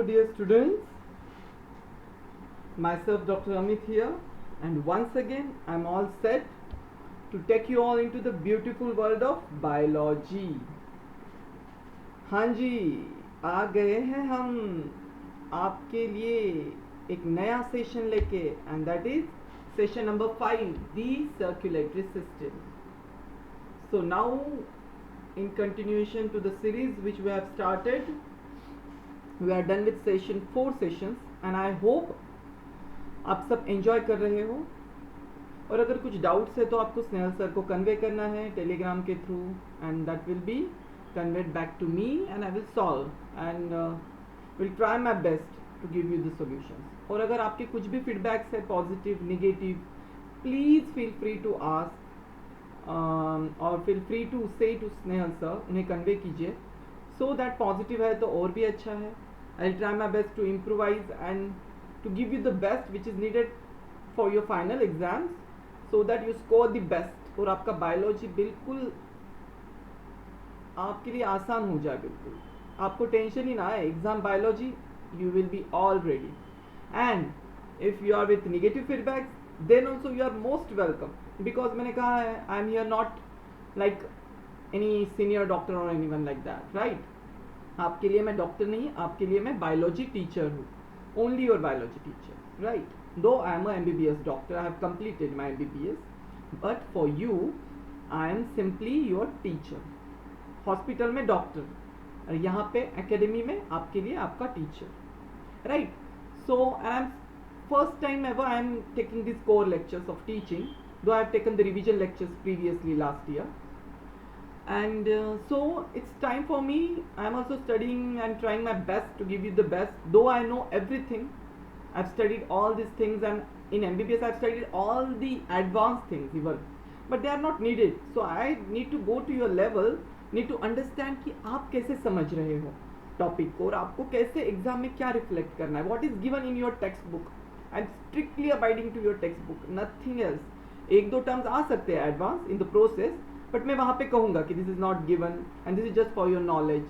Dear students, myself Dr. Amit here, and once again I'm all set to take you all into the beautiful world of biology. हाँ जी, आ गए हैं हम आपके लिए एक नया सेशन लेके, and that is session number 5, the circulatory system. So now, in continuation to the series which we have started, we are done with session 4 sessions, and I hope आप सब एंजॉय कर रहे हो। और अगर कुछ डाउट्स है तो आपको स्नेहल सर को कन्वे करना है टेलीग्राम के through, and that will be conveyed back to me and I will solve and will try my best to give you the solutions. और अगर आपके कुछ भी फीडबैक्स है, positive negative, please feel free to ask और feel free to say to Snehal sir, उन्हें convey कीजिए so that positive है तो और भी अच्छा है। I try my best to improvise and to give you the best which is needed for your final exams so that you score the best और आपका बायोलॉजी बिल्कुल आपके लिए आसान हो जाए। बिल्कुल आपको टेंशन ही ना आए, exam biology you will be all ready. And if you are with negative feedbacks then also you are most welcome, because मैंने कहा है I am here not like any senior doctor or anyone like that, right? आपके लिए मैं doctor नहीं, आपके लिए मैं बायोलॉजी टीचर हूँ, only your biology teacher, right? Though I am a MBBS doctor, I have completed my MBBS, but for you I am simply your teacher. Hospital में doctor और यहाँ पे एकेडमी में आपके लिए आपका teacher, right? So I am first time ever I am taking this core lectures of teaching, though I have taken the revision lectures previously last year. And so it's time for me. I'm also studying and trying my best to give you the best, though I know everything. I've studied all these things, and in MBBS I've studied all the advanced things even, but they are not needed. So I need to go to your level, need to understand कि आप कैसे समझ रहे हो topic को और आपको कैसे एग्जाम में क्या रिफ्लेक्ट करना है, what is given in your text book. I am strictly abiding to your text book, nothing else. एक दो टर्म्स आ सकते हैं advance in the process, but मैं वहाँ पे कहूँगा कि this is not given and this is just for your knowledge.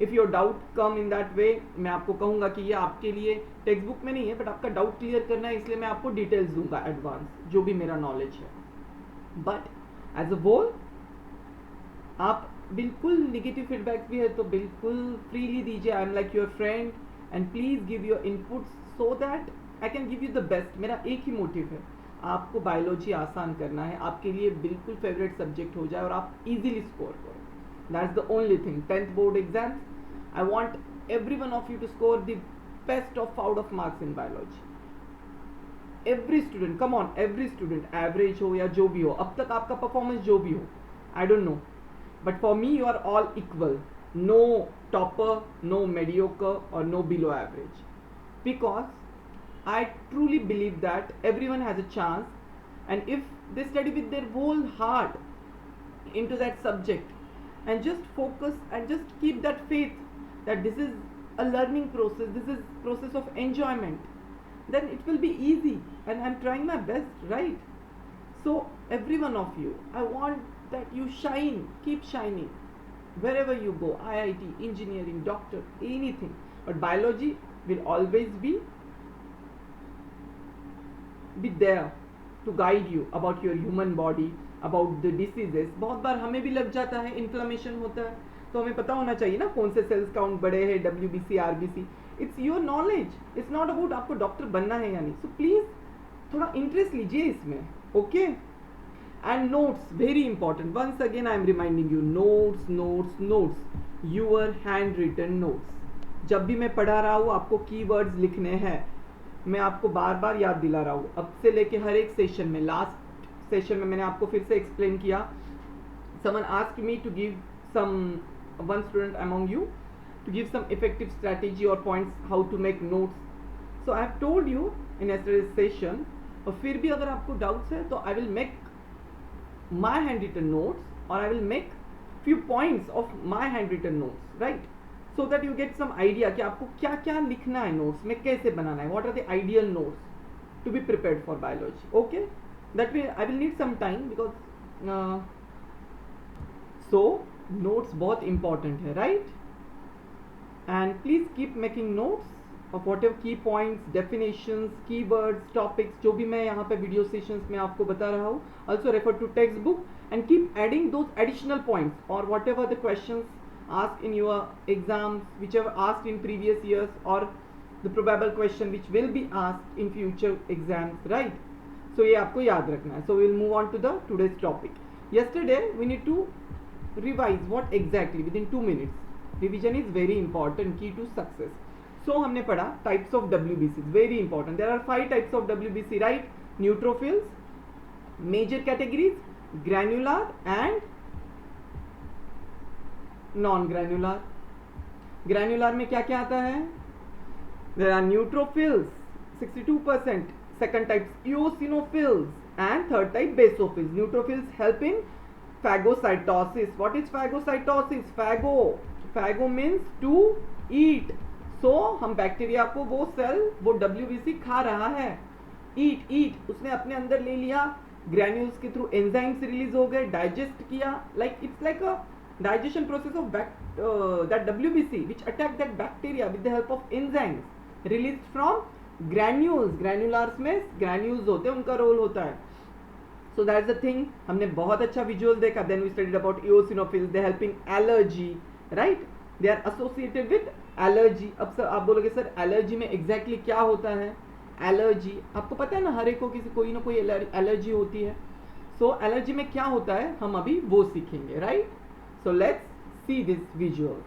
If your doubt come in that way, मैं आपको कहूँगा कि ये आपके लिए टेक्स्ट बुक में नहीं है, बट आपका डाउट क्लियर करना है, इसलिए मैं आपको डिटेल्स दूंगा एडवांस जो भी मेरा नॉलेज है। बट एज अ होल आप बिल्कुल निगेटिव फीडबैक भी है तो बिल्कुल फ्रीली दीजिए। I am like your friend and please give your inputs so that I can give you the best. मेरा एक ही मोटिव है, आपको बायोलॉजी आसान करना है, आपके लिए बिल्कुल फेवरेट सब्जेक्ट हो जाए और आप इजीली स्कोर करो। That's the only thing. 10th board exams, I want every one of you to score the best of out of marks in biology. Every student, come on, every student, average हो या जो भी हो, अब तक आपका performance जो भी हो, I don't know, but for me you are all equal. No topper, no mediocre, or no below average, because I truly believe that everyone has a chance, and if they study with their whole heart into that subject and just focus and just keep that faith that this is a learning process, this is process of enjoyment, then it will be easy, and I'm trying my best, right? So every one of you, I want that you shine, keep shining wherever you go, IIT, engineering, doctor, anything, but biology will always be there to guide you about your human body, about the diseases. बहुत बार हमें भी लग जाता है, inflammation होता है, तो हमें पता होना चाहिए ना कौन से सेल्स काउंट बड़े हैं, WBC, RBC. It's your knowledge, it's not about आपको डॉक्टर बनना है या नहीं। सो प्लीज़ थोड़ा इंटरेस्ट लीजिए इसमें, okay? And notes, very important. Once again I am reminding you, notes, notes, notes, your handwritten notes. जब भी मैं पढ़ा रहा हूँ आपको कीवर्ड्स लिखने हैं, मैं आपको बार बार याद दिला रहा हूँ। अब से लेके हर एक सेशन में, लास्ट सेशन में मैंने आपको फिर से एक्सप्लेन किया। someone asked me to give some, one student among you, to give some effective strategy or points how to make notes. So I have told you in yesterday's session, और फिर भी अगर आपको डाउट्स है तो I will make my handwritten notes, or I will make few points of my handwritten notes, right? So that you get some idea कि आपको क्या क्या लिखना है नोट्स में, कैसे बनाना है, what are the ideal notes to be prepared for biology, okay? That way I will need some time, because so notes बहुत important है, right? And please keep making notes of whatever key points, definitions, keywords, topics, जो भी मैं यहाँ पे video sessions में आपको बता रहा हूँ. Also refer to textbook and keep adding those additional points or whatever the questions asked in your exams, whichever asked in previous years, or the probable question which will be asked in future exams, right? So ये आपको याद रखना है. So we'll move on to the today's topic. Yesterday we need to revise what exactly within 2 minutes. Revision is very important, key to success. So हमने पढ़ा types of WBCs, very important. There are 5 types of WBC, right? Neutrophils, major categories, granular and non-granular. Granular में क्या क्या आता है? There are neutrophils, 62%. Second type eosinophils and third type basophils. Neutrophils help in phagocytosis. What is phagocytosis? Phago means to eat. So हम bacteria को वो cell वो WBC खा रहा है. ईट उसने अपने अंदर ले लिया, ग्रैन्यूल्स के थ्रू एंजाइम्स रिलीज हो गए, डाइजेस्ट किया, like it's like a digestion process of that WBC which attack that bacteria with the help of enzymes released from granules. ग्रैन्युलर्स में ग्रैन्यूल्स होते हैं, उनका रोल होता है. So that's the thing. हमने बहुत अच्छा विजुअल देखा. Then we studied about eosinophils. They help in allergy, right? They are associated with allergy. अब सर आप बोलोगे सर एलर्जी में एग्जैक्टली क्या होता है? एलर्जी आपको पता है ना, हर एक को किसी कोई ना कोई एलर्जी होती है. सो एलर्जी में क्या होता है हम अभी वो सीखेंगे, right? So let's see this visual.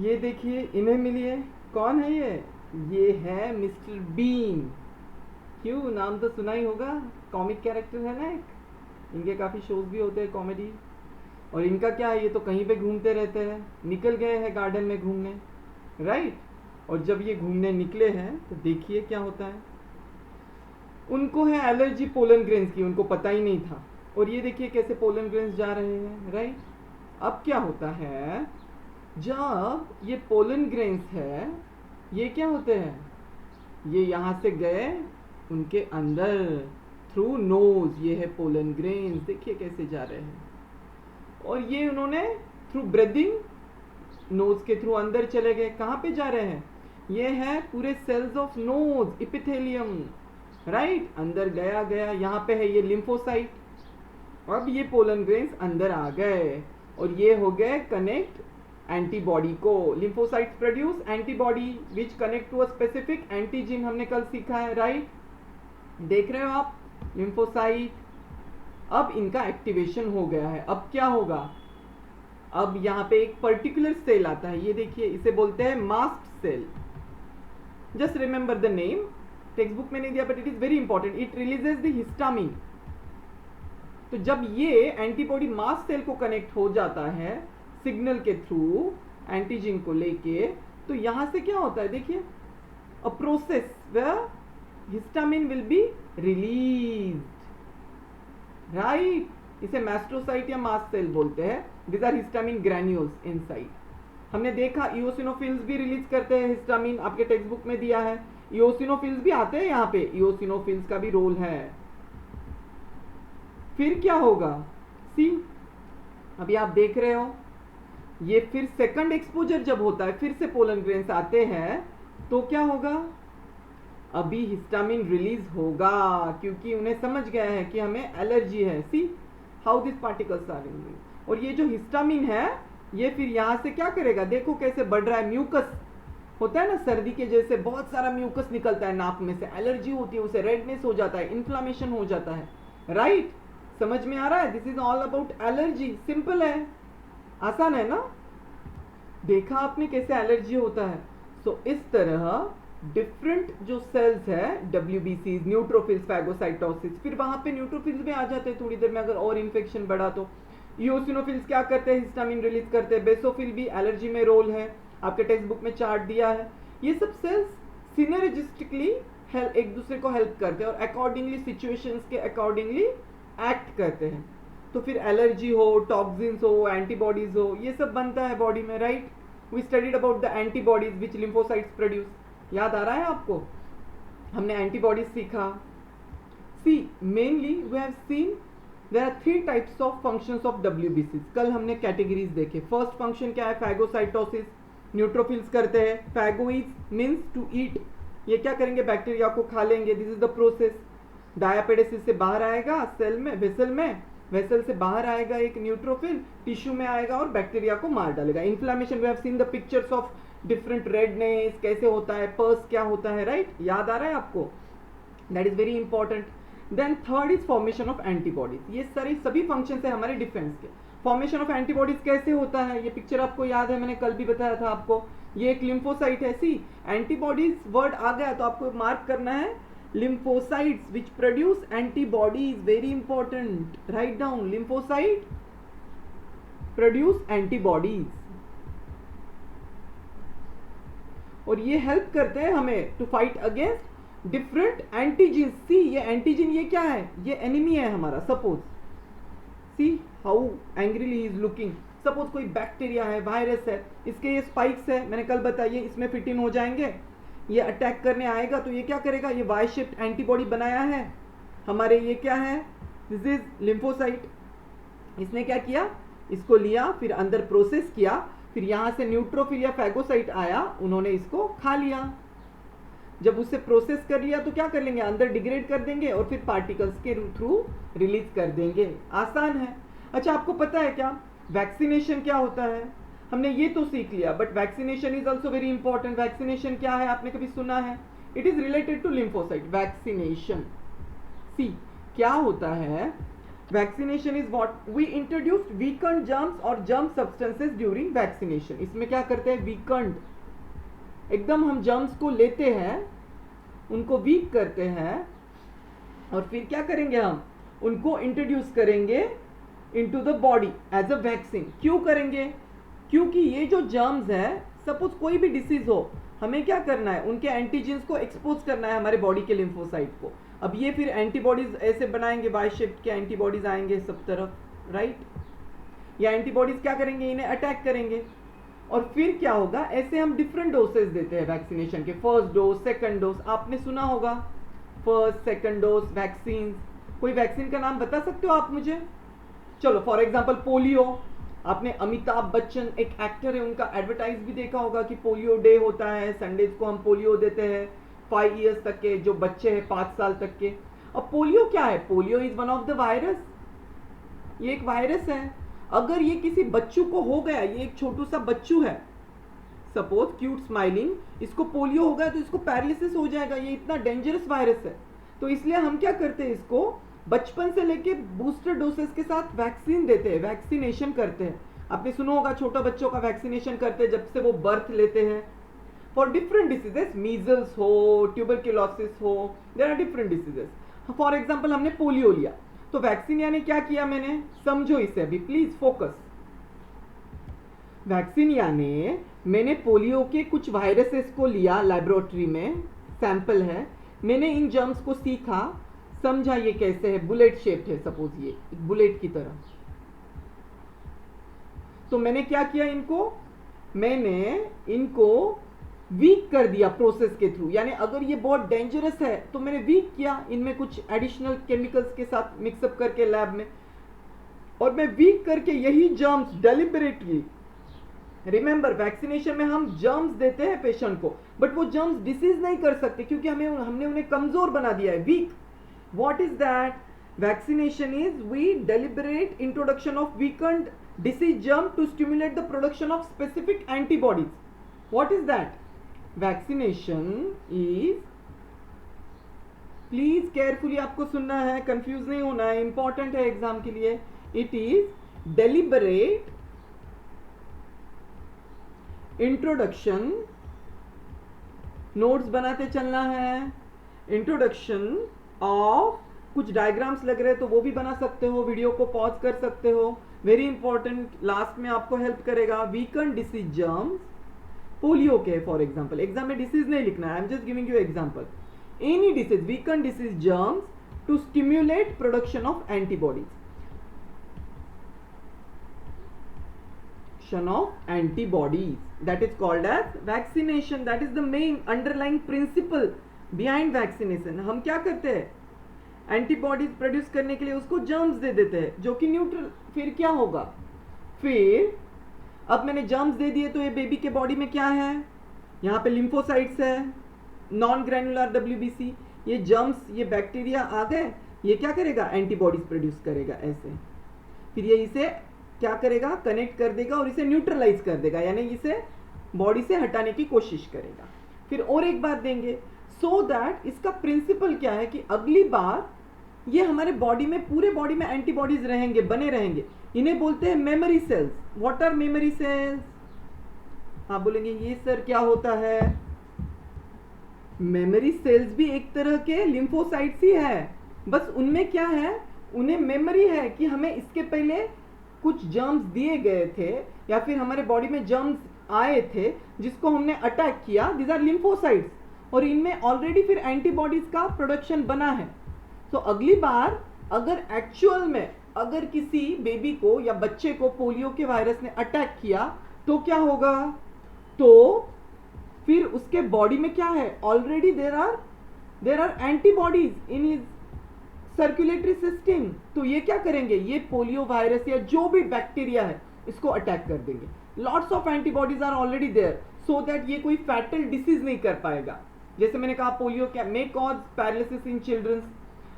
ये देखिए इन्हें मिलिए. कौन है ये? ये है मिस्टर बीन. क्यों, नाम तो सुना ही होगा, कॉमिक कैरेक्टर है ना एक. इनके काफ़ी शोज भी होते हैं कॉमेडी. और इनका क्या है, ये तो कहीं पे घूमते रहते हैं. निकल गए हैं गार्डन में घूमने, राइट? और जब ये घूमने निकले हैं तो देखिए क्या होता है. उनको है एलर्जी पोलन ग्रेन्स की, उनको पता ही नहीं था. और ये देखिए कैसे पोलन ग्रेन्स जा रहे हैं, राइट? अब क्या होता है, जब ये पोलन ग्रेन्स है, ये क्या होते हैं, ये यहाँ से गए उनके अंदर थ्रू नोज. ये है पोलन ग्रेन्स, देखिए कैसे जा रहे हैं. और ये उन्होंने थ्रू ब्रीदिंग नोज के थ्रू अंदर चले गए. कहाँ पे जा रहे हैं? ये है पूरे cells of nose, epithelium, right? अंदर गया. यहाँ पे है ये लिम्फोसाइट. अब ये पोलन ग्रेन्स अंदर आ गए और ये हो गए कनेक्ट एंटीबॉडी को. Lymphocytes produce antibody which connect to a specific antigen. हमने कल सीखा है, राइट? देख रहे हो आप लिम्फोसाइट. अब इनका एक्टिवेशन हो गया है. अब क्या होगा, अब यहाँ पे एक पर्टिकुलर सेल आता है. ये देखिए, इसे बोलते हैं mast cell. Just remember the name. Text book में नहीं दिया but it is very important. It releases the histamine. तो जब ये एंटीबॉडी मास्ट सेल को कनेक्ट हो जाता है सिग्नल के थ्रू एंटीजन को लेके, तो यहां से क्या होता है, देखिए, a process where histamine will be release, right? इसे मैस्ट्रोसाइट या मास्ट सेल बोलते हैं. This are histamine granules inside. हमने देखा इओसिनोफिल्स भी रिलीज करते हैं हिस्टामिन, आपके टेक्स्ट बुक में दिया है. इओसिनोफिल्स भी आते हैं यहाँ पे, इओसिनोफिल्स का भी रोल है. फिर क्या होगा, सी अभी आप देख रहे हो, ये फिर सेकंड एक्सपोजर जब होता है, फिर से पोलन ग्रेन्स आते हैं, तो क्या होगा, अभी हिस्टामिन रिलीज होगा क्योंकि उन्हें समझ गया है कि हमें एलर्जी है. See how this particles are in. और ये जो हिस्टामिन है ये फिर यहाँ से क्या करेगा, देखो कैसे बढ़ रहा है. म्यूकस होता है ना सर्दी के जैसे, बहुत सारा म्यूकस निकलता है नाक में से. एलर्जी होती है, उसे रेडनेस हो जाता है, इन्फ्लामेशन हो जाता है, राइट? समझ में आ रहा है? This is all about allergy. Simple है, आसान है ना. देखा आपने कैसे एलर्जी होता है. सो इस तरह डिफरेंट जो सेल्स है WBCs, न्यूट्रोफिल्स, फैगोसाइटोसिस, फिर वहां पे न्यूट्रोफिल्स में आ जाते हैं थोड़ी देर में अगर और इन्फेक्शन बढ़ा तो. इओसिनोफिल्स क्या करते हैं, हिस्टामिन रिलीज करते हैं. बेसोफिल भी एलर्जी में रोल है, आपके टेक्स्ट बुक में चार्ट दिया है. ये सब सेल्स सिनर्जिस्टिकली एक दूसरे को हेल्प करते हैं और अकॉर्डिंगली सिचुएशंस के अकॉर्डिंगली एक्ट करते हैं. तो फिर एलर्जी हो, टॉक्सिन्स हो, एंटीबॉडीज हो, ये सब बनता है बॉडी में, right? We studied about the antibodies which lymphocytes produce. याद आ रहा है आपको? हमने एंटीबॉडीज सीखा. See mainly we have seen there are 3 types of functions of WBCs. कल हमने कैटेगरीज देखे. फर्स्ट फंक्शन क्या है, फैगोसाइटोसिस. न्यूट्रोफिल्स करते हैं, फैगोइज मीन्स टू ईट, ये क्या करेंगे, बैक्टीरिया को खा लेंगे, दिस इज द प्रोसेस। डायापेडेसिस से बाहर आएगा सेल में, वेसल से बाहर आएगा एक न्यूट्रोफिल, टिश्यू में आएगा और बैक्टीरिया को मार डालेगा। Inflammation, we have seen the pictures of different redness, कैसे होता है, पर्स क्या होता है, राइट, याद आ रहा है आपको, that is very important. Then third is formation of antibodies, ये सारे सभी फंक्शन है हमारे डिफेंस के। फॉर्मेशन ऑफ एंटीबॉडीज कैसे होता है, ये पिक्चर आपको याद है, मैंने कल भी बताया था आपको, ये एक लिम्फोसाइट है। सी, एंटीबॉडीज वर्ड आ गया तो आपको मार्क करना है, lymphocytes which produce antibodies, very important, write down, lymphocyte produce antibodies, और ये हेल्प करते हैं हमें to fight against different antigen. See, ये एंटीजन ये क्या है, ये एनिमी है हमारा। Suppose see how angrily he is looking, suppose कोई बैक्टीरिया है, वायरस है, इसके ये स्पाइक्स है, मैंने कल बताइए, इसमें फिट इन हो जाएंगे, ये अटैक करने आएगा तो ये क्या करेगा, ये वाई शेप्ड एंटीबॉडी बनाया है हमारे, ये क्या है, दिस इज लिम्फोसाइट। इसने क्या किया, इसको लिया, फिर अंदर प्रोसेस किया, फिर यहां से न्यूट्रोफिल या फैगोसाइट आया, उन्होंने इसको खा लिया। जब उससे प्रोसेस कर लिया तो क्या कर लेंगे, अंदर डिग्रेड कर देंगे और फिर पार्टिकल्स के थ्रू रिलीज कर देंगे। आसान है। अच्छा, आपको पता है क्या वैक्सीनेशन क्या होता है, हमने ये तो सीख लिया, but vaccination is also very important. Vaccination क्या है, आपने कभी सुना है, it is related to lymphocyte. Vaccination, see क्या होता है, vaccination is what we introduced weakened germs और जर्म सब्सटेंसेस ड्यूरिंग वैक्सीनेशन। इसमें क्या करते हैं, वीकंड, एकदम हम जर्म्स को लेते हैं, उनको वीक करते हैं और फिर क्या करेंगे, हम उनको इंट्रोड्यूस करेंगे into the body as a vaccine. क्यों करेंगे, क्योंकि ये जो जर्म्स है, सपोज कोई भी डिसीज हो, हमें क्या करना है, उनके एंटीजेंस को एक्सपोज करना है हमारे बॉडी के लिम्फोसाइट को। अब ये फिर एंटीबॉडीज ऐसे बनाएंगे, वाई शेप के एंटीबॉडीज आएंगे सब तरफ, राइट, या एंटीबॉडीज क्या करेंगे, इन्हें अटैक करेंगे और फिर क्या होगा, ऐसे हम डिफरेंट डोसेज देते हैं वैक्सीनेशन के, फर्स्ट डोज, सेकंड डोज, आपने सुना होगा फर्स्ट सेकंड डोज वैक्सीन। कोई वैक्सीन का नाम बता सकते हो आप मुझे, चलो फॉर एग्जांपल पोलियो, आपने अमिताभ बच्चन एक एक्टर है, उनका एडवर्टाइज भी देखा होगा कि पोलियो डे होता है, संडेज को हम पोलियो देते हैं 5 इयर्स तक के जो बच्चे हैं, 5 साल तक के। अब पोलियो क्या है, polio is one of the virus, ये एक वायरस है। अगर ये किसी बच्चों को हो गया, ये एक छोटू सा बच्चू है, सपोज क्यूट स्माइलिंग, इसको पोलियो हो गया तो इसको पैरालिसिस हो जाएगा, ये इतना डेंजरस वायरस है। तो इसलिए हम क्या करते हैं, इसको बचपन से लेके बूस्टर डोसेस के साथ वैक्सीन देते हैं, वैक्सीनेशन करते हैं। आपने सुना होगा छोटे बच्चों का वैक्सीनेशन करते हैं जब से वो बर्थ लेते हैं, फॉर डिफरेंट डिसीजेस, मीजल्स हो, ट्यूबरक्लोसिस हो, there are different diseases. For example हमने पोलियो लिया, तो वैक्सीन यानी क्या किया मैंने, समझो इसे अभी प्लीज फोकस। वैक्सीन यानी मैंने पोलियो के कुछ वायरसेस को लिया लैबोरेटरी में, सैंपल है, मैंने इन जर्म्स को सीखा, समझा ये कैसे है, बुलेट शेप्ड है, सपोज ये बुलेट की तरह, तो मैंने क्या किया, मैंने इनको वीक कर दिया प्रोसेस के थ्रू। यानी अगर ये बहुत डेंजरस है तो मैंने वीक किया, इनमें कुछ एडिशनल केमिकल्स के साथ मिक्सअप करके लैब में, और मैं वीक करके यही जर्म्स डेलिबरेटली, रिमेंबर वैक्सीनेशन में हम जर्म्स देते हैं पेशेंट को, बट वो जर्म्स डिसीज नहीं कर सकते क्योंकि हमने उन्हें कमजोर बना दिया है, week. What is that? Vaccination is we deliberate introduction of weakened disease germ to stimulate the production of specific antibodies. What is that? Vaccination is, please carefully आपको सुनना है, कंफ्यूज नहीं होना है, इंपॉर्टेंट है एग्जाम के लिए। It is deliberate introduction, notes बनाते चलना है, इंट्रोडक्शन ऑफ, कुछ डायग्राम्स लग रहे हैं तो वो भी बना सकते हो, वीडियो को पॉज कर सकते हो, वेरी इंपॉर्टेंट, लास्ट में आपको हेल्प करेगा। वीकन डिसीज जर्म्स, पोलियो के फॉर एग्जांपल, एग्जाम में डिसीज नहीं लिखना है, I am just giving you example, any disease, weaken disease germs to stimulate production of antibodies, of antibodies, that is called as vaccination, that is the main underlying principle behind vaccination। हम क्या करते हैं, antibodies produce करने के लिए उसको germs दे देते हैं जो कि न्यूट्रल, फिर क्या होगा, फिर अब मैंने जर्म्स दे दिए तो ये बेबी के बॉडी में क्या है, यहाँ पे लिम्फोसाइट्स है, नॉन ग्रैनुलर WBC। ये जर्म्स, ये बैक्टीरिया आ गए, ये क्या करेगा, एंटीबॉडीज प्रोड्यूस करेगा ऐसे। फिर ये इसे क्या करेगा, कनेक्ट कर देगा और इसे न्यूट्रलाइज कर देगा, यानी इसे बॉडी से हटाने की कोशिश करेगा। फिर और एक बार देंगे, सो दैट इसका प्रिंसिपल क्या है कि अगली बार ये हमारे बॉडी में, पूरे बॉडी में एंटीबॉडीज रहेंगे, बने रहेंगे। इन्हें बोलते हैं memory cells. What are memory cells? आप बोलेंगे ये सर क्या होता है? मेमोरी सेल्स भी एक तरह के लिम्फोसाइट्स ही है, बस उनमें क्या है, उन्हें मेमोरी है कि हमें इसके पहले कुछ जर्म्स दिए गए थे या फिर हमारे बॉडी में जर्म्स आए थे जिसको हमने अटैक किया, दीज आर लिम्फोसाइट्स, और इनमें ऑलरेडी फिर एंटीबॉडीज का प्रोडक्शन बना है। तो अगली बार अगर एक्चुअल में अगर किसी बेबी को या बच्चे को पोलियो के वायरस ने अटैक किया तो क्या होगा, तो फिर उसके बॉडी में क्या है, already there are antibodies in his circulatory system. तो ये क्या करेंगे, ये पोलियो वायरस या जो भी बैक्टीरिया है इसको अटैक कर देंगे। Lots of antibodies are already there so that ये कोई फैटल डिसीज नहीं कर पाएगा। जैसे मैंने कहा पोलियो क्या मे कॉज पैरालिसिस इन चिल्ड्रंस,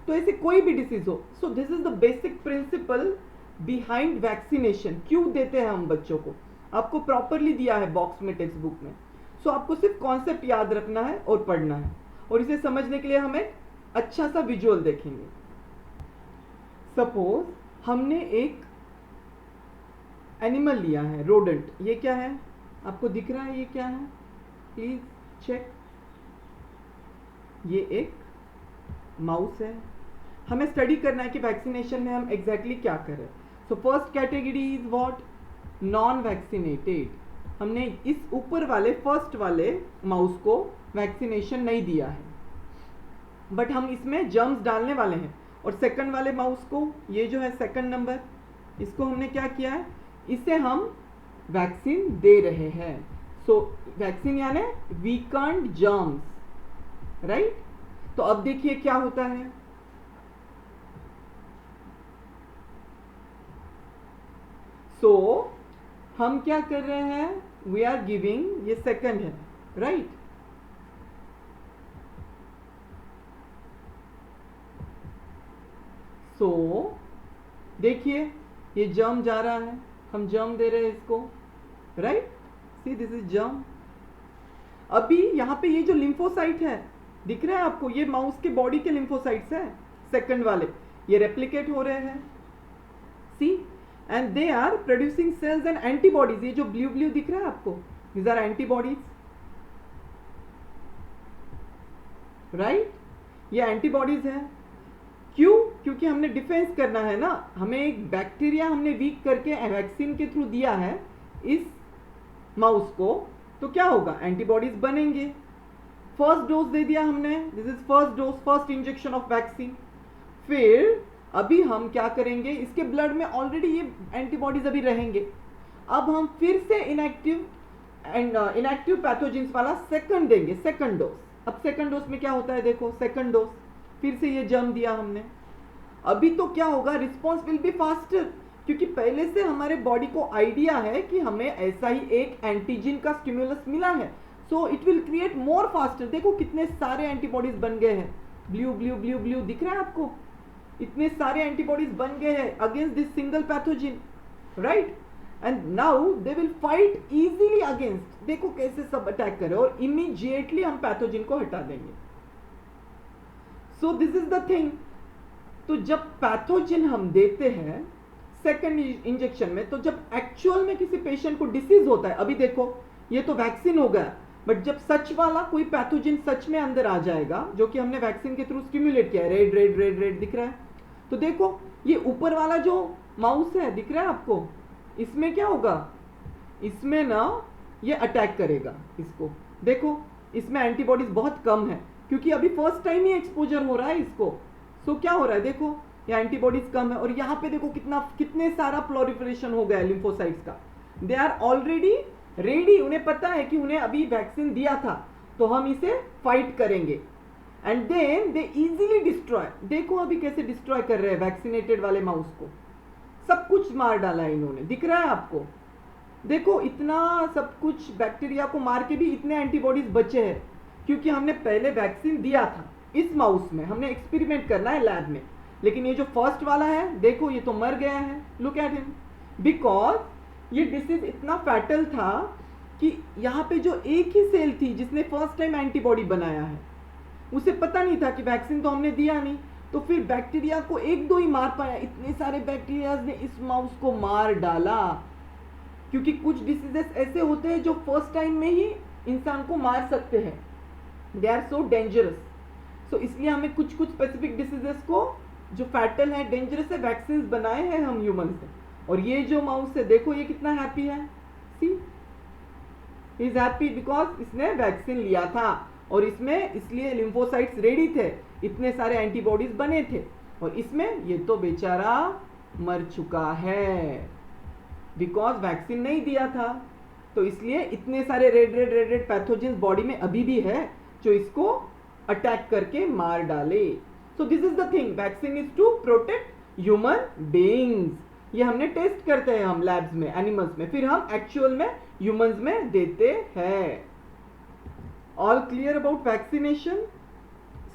तो ऐसे कोई भी डिसीज हो। सो this is the basic principle behind vaccination. क्यों देते हैं हम बच्चों को, आपको प्रॉपरली दिया है बॉक्स में, टेक्स्ट बुक में। सो आपको सिर्फ कॉन्सेप्ट याद रखना है और पढ़ना है, और इसे समझने के लिए हम एक अच्छा सा विजुअल देखेंगे। सपोज हमने एक एनिमल लिया है, रोडेंट। ये क्या है, आपको दिख रहा है ये क्या है, प्लीज चेक। ये एक माउस है। हमें स्टडी करना है कि वैक्सीनेशन में हम एग्जैक्टली क्या करें। So first category is what, non vaccinated. हमने इस ऊपर वाले फर्स्ट वाले माउस को वैक्सीनेशन नहीं दिया है, बट हम इसमें जर्म्स डालने वाले हैं। और सेकंड वाले माउस को, ये जो है सेकंड नंबर, इसको हमने क्या किया है, इसे हम वैक्सीन दे रहे हैं। सो वैक्सीन यानी वीकेंड जर्म्स, राइट। तो अब देखिए क्या होता है, सो हम क्या कर रहे हैं, वी आर गिविंग, ये सेकंड है, राइट। सो देखिए ये जर्म जा रहा है, हम जर्म दे रहे हैं इसको, right. C this is germ. अभी यहां पे ये जो लिम्फोसाइट है दिख रहा है आपको, ये माउस के बॉडी के लिम्फोसाइट्स हैं सेकंड वाले, ये रेप्लिकेट हो रहे हैं, see, and they are producing cells and antibodies. ये जो ब्लू ब्लू दिख रहा है आपको, दीज आर एंटीबॉडीज, राइट। ये एंटीबॉडीज है। क्यों, क्योंकि हमने डिफेंस करना है ना, हमें एक बैक्टीरिया हमने वीक करके वैक्सीन के थ्रू दिया है इस माउस को, तो क्या होगा, एंटीबॉडीज बनेंगे। फर्स्ट डोज दे दिया हमने, this is first dose, first injection of vaccine. फिर अभी हम क्या करेंगे, इसके ब्लड में ऑलरेडी ये एंटीबॉडीज अभी रहेंगे। अब हम फिर से इनएक्टिव पैथोजेंस वाला सेकंड देंगे, सेकंड डोज। अब सेकंड डोज में क्या होता है, देखो सेकंड डोज फिर से ये जर्म दिया हमने। अभी तो क्या होगा, रिस्पॉन्स विल बी फास्टर, क्योंकि पहले से हमारे बॉडी को आइडिया है कि हमें ऐसा ही एक एंटीजन का स्टिमुलस मिला है, so it will create more faster. देखो कितने सारे एंटीबॉडीज बन गए हैं, ब्लू ब्लू ब्लू ब्लू दिख रहा है आपको, इतने सारे एंटीबॉडीज बन गए हैं against this single pathogen, right. And now they will fight easily against, देखो कैसे सब अटैक करे, और इमीडिएटली हम पैथोजन को हटा देंगे। सो दिस इज द थिंग। तो जब पैथोजन हम देते हैं सेकंड इंजेक्शन में, तो जब एक्चुअल में किसी पेशेंट को डिसीज होता है, अभी देखो ये तो वैक्सीन हो गया, बट जब सच वाला कोई पैथोजन सच में अंदर आ जाएगा, जो कि हमने वैक्सीन के थ्रू स्टिमुलेट किया है, रेड रेड रेड रेड दिख रहा है, तो देखो ये ऊपर वाला जो माउस है दिख रहा है आपको, इसमें क्या होगा, इसमें ना ये अटैक करेगा इसको। देखो इसमें एंटीबॉडीज बहुत कम है, क्योंकि अभी फर्स्ट टाइम ही एक्सपोजर हो रहा है इसको। सो क्या हो रहा है, देखो ये एंटीबॉडीज कम है, और यहाँ पे देखो कितने सारा प्लोरिफरेशन हो गया है लिम्फोसाइट्स का। दे आर ऑलरेडी रेडी, उन्हें पता है कि उन्हें अभी वैक्सीन दिया था, तो हम इसे फाइट करेंगे, and then they easily destroy. देखो अभी कैसे डिस्ट्रॉय कर रहे हैं वैक्सीनेटेड वाले माउस को, सब कुछ मार डाला है इन्होंने, दिख रहा है आपको, देखो इतना सब कुछ बैक्टीरिया को मार के भी इतने एंटीबॉडीज बचे हैं, क्योंकि हमने पहले वैक्सीन दिया था इस माउस में, हमने एक्सपेरिमेंट करना है लैब में। लेकिन ये जो फर्स्ट वाला है देखो ये तो मर गया है, लुक एट हिम, बिकॉज ये डिसीज इतना फैटल था कि यहाँ पे जो एक ही सेल थी जिसने फर्स्ट टाइम एंटीबॉडी बनाया है, उसे पता नहीं था कि वैक्सीन तो हमने दिया नहीं, तो फिर बैक्टीरिया को एक दो ही मार पाया, इतने सारे बैक्टीरियाज ने इस माउस को मार डाला। क्योंकि कुछ डिसीजेस ऐसे होते हैं जो फर्स्ट टाइम में ही इंसान को मार सकते हैं, दे आर सो डेंजरस। सो इसलिए हमें कुछ कुछ स्पेसिफिक डिसीजेस को जो फैटल है, डेंजरस है, वैक्सीन बनाए हैं हम ह्यूमन से। और ये जो माउस है देखो ये कितना हैप्पी है, सी इज हैप्पी बिकॉज इसने वैक्सीन लिया था, और इसमें इसलिए लिम्फोसाइट्स रेडी थे, इतने सारे एंटीबॉडीज बने थे, और इसमें ये तो बेचारा मर चुका है बिकॉज वैक्सीन नहीं दिया था। तो इसलिए इतने सारे red red red red pathogens body में अभी भी है जो इसको अटैक करके मार डाले। So this is the thing, vaccine is to protect human beings. ये हमने टेस्ट करते हैं हम लैब्स में, एनिमल्स में, फिर हम एक्चुअल में ह्यूमंस में देते हैं। All clear about vaccination?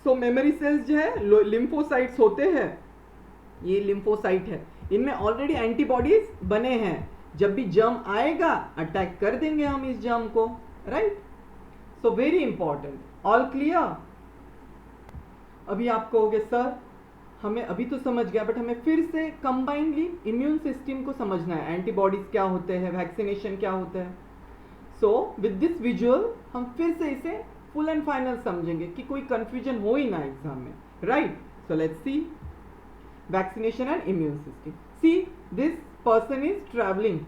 So memory cells जो है लिम्फोसाइट्स होते हैं, ये लिम्फोसाइट है, इनमें ऑलरेडी एंटीबॉडीज बने हैं, जब भी जर्म आएगा अटैक कर देंगे हम इस जर्म को, right? So very important, all clear? अभी आप कहोगे सर हमें अभी तो समझ गया, बट हमें फिर से कंबाइनली इम्यून सिस्टम को समझना है, एंटीबॉडीज क्या होते हैं, वैक्सीनेशन क्या होता है। सो विद दिस विजुअल हम फिर से इसे फुल एंड फाइनल समझेंगे कि कोई कंफ्यूजन हो ही ना एग्जाम में, right? So let's see vaccination and immune system. See this person is travelling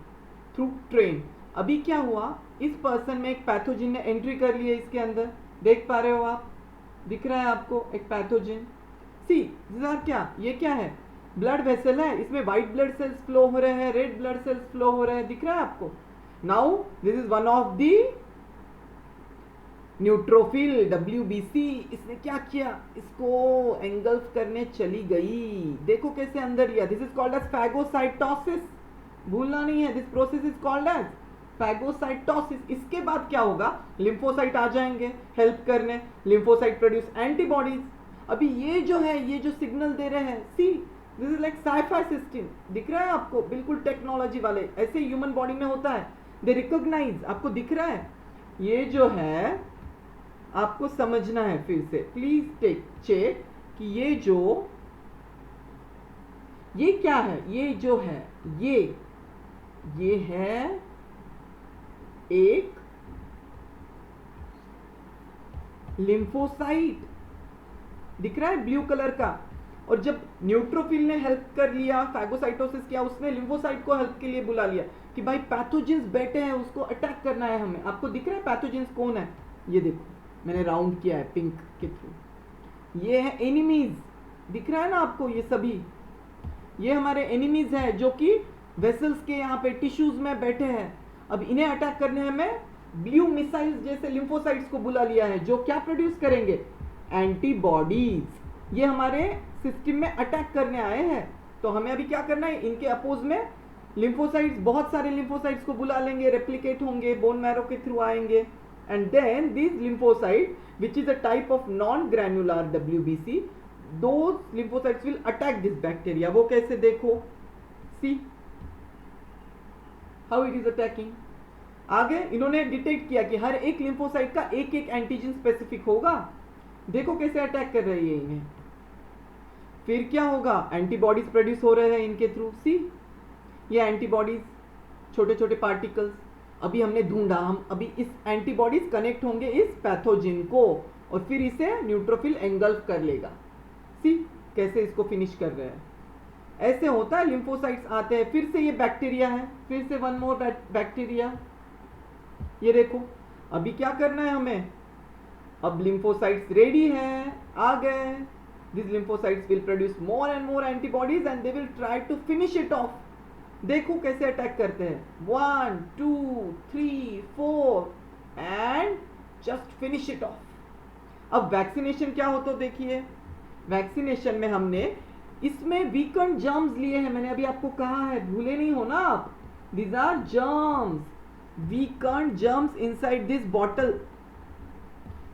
through train. अभी क्या हुआ, इस पर्सन में एक पैथोजन ने एंट्री कर ली है इसके अंदर, देख पा रहे हो आप, दिख रहा है आपको एक पैथोजन। सी दिस आर क्या, ये क्या है, ब्लड वेसल है, इसमें व्हाइट ब्लड सेल्स फ्लो हो रहे हैं, रेड ब्लड सेल्स फ्लो हो रहे हैं, दिख रहा है आपको। Now this is one of the neutrophil WBC। इसने क्या किया, इसको एंगल्फ करने चली गई, देखो कैसे अंदर लिया। This is called as phagocytosis, भूलना नहीं है, this process is called as phagocytosis. इसके बाद क्या होगा, लिम्फोसाइट आ जाएंगे हेल्प करने, लिम्फोसाइट प्रोड्यूस एंटीबॉडीज। अभी ये जो है, ये जो सिग्नल दे रहे हैं, see this is like sci-fi system, दिख रहा है आपको, बिल्कुल टेक्नोलॉजी वाले, ऐसे ह्यूमन बॉडी में होता है, दे रिकॉग्नाइज, आपको दिख रहा है। ये जो है आपको समझना है, फिर से प्लीज टेक चेक कि ये क्या है, ये जो है ये है एक लिम्फोसाइट, दिख रहा है ब्लू कलर का। और जब न्यूट्रोफिल ने हेल्प कर लिया, फैगोसाइटोसिस किया, उसने लिम्फोसाइट को हेल्प के लिए बुला लिया कि भाई पैथोजेंस बैठे हैं, उसको अटैक करना है हमें। आपको दिख रहा है पैथोजेंस कौन है, ये देखो मैंने राउंड किया है पिंक के थ्रू, ये है एनिमीज, दिख रहा है ना आपको, ये सभी ये हमारे एनिमीज है जो कि वेसल्स के यहाँ पे टिश्यूज में बैठे हैं। अब इन्हें अटैक करने में ब्लू मिसाइल्स जैसे लिम्फोसाइट्स को बुला लिया है, जो क्या प्रोड्यूस करेंगे, एंटीबॉडीज। ये हमारे सिस्टम में अटैक करने आए हैं, तो हमें अभी क्या करना है, इनके अपोज में लिम्फोसाइट्स, बहुत सारे लिम्फोसाइट्स को बुला लेंगे, रेप्लिकेट होंगे, बोन मैरो के थ्रू आएंगे, and then these lymphocyte, which is a type of non-granular WBC, those lymphocytes will attack this bacteria। वो कैसे देखो, see how it is attacking। आगे इन्होंने डिटेक्ट किया कि हर एक लिम्फोसाइट का एक एक एंटीजन स्पेसिफिक होगा, देखो कैसे अटैक कर रही है इन्हें। फिर क्या होगा, एंटीबॉडीज प्रोड्यूस हो रहे हैं इनके थ्रू, सी ये एंटीबॉडीज, छोटे छोटे पार्टिकल्स। अभी हमने ढूंढा, हम अभी इस एंटीबॉडीज कनेक्ट होंगे इस पैथोजिन को, और फिर इसे न्यूट्रोफिल एंगल्फ कर लेगा। सी कैसे इसको फिनिश कर रहे हैं, ऐसे होता है। लिम्फोसाइट्स आते हैं, फिर से ये बैक्टीरिया है, फिर से वन मोर बैक्टीरिया, ये देखो। अभी क्या करना है हमें, अब लिम्फोसाइट्स रेडी है, आ गए। This lymphocytes will produce more and more antibodies and they will try to finish it off. देखो कैसे अटैक करते हैं, 1 2 3 4 and just finish it off. अब वैक्सीनेशन क्या होता है देखिए, वैक्सीनेशन में हमने इसमें वीकेंड जर्म्स लिए हैं, मैंने अभी आपको कहा है, भूले नहीं हो ना आप। These are germs. Weakened germs inside this bottle.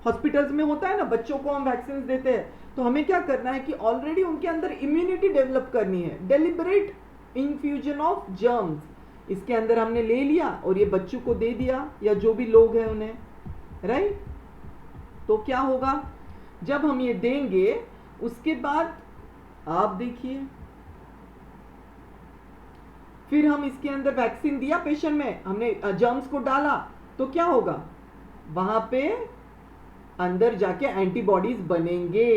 Hospitals में होता है ना, बच्चों को हम वैक्सीन देते हैं, तो हमें क्या करना है कि ऑलरेडी उनके अंदर इम्यूनिटी डेवलप करनी है. डेलिबरेट इन्फ्यूजन ऑफ जर्म्स इसके अंदर हमने ले लिया और ये बच्चों को दे दिया या जो भी लोग हैं उन्हें, राइट. तो क्या होगा जब हम ये देंगे, उसके बाद आप देखिए, फिर हम इसके अंदर वैक्सीन दिया पेशेंट में, हमने जर्म्स को डाला, तो क्या होगा, वहां पे अंदर जाके एंटीबॉडीज बनेंगे.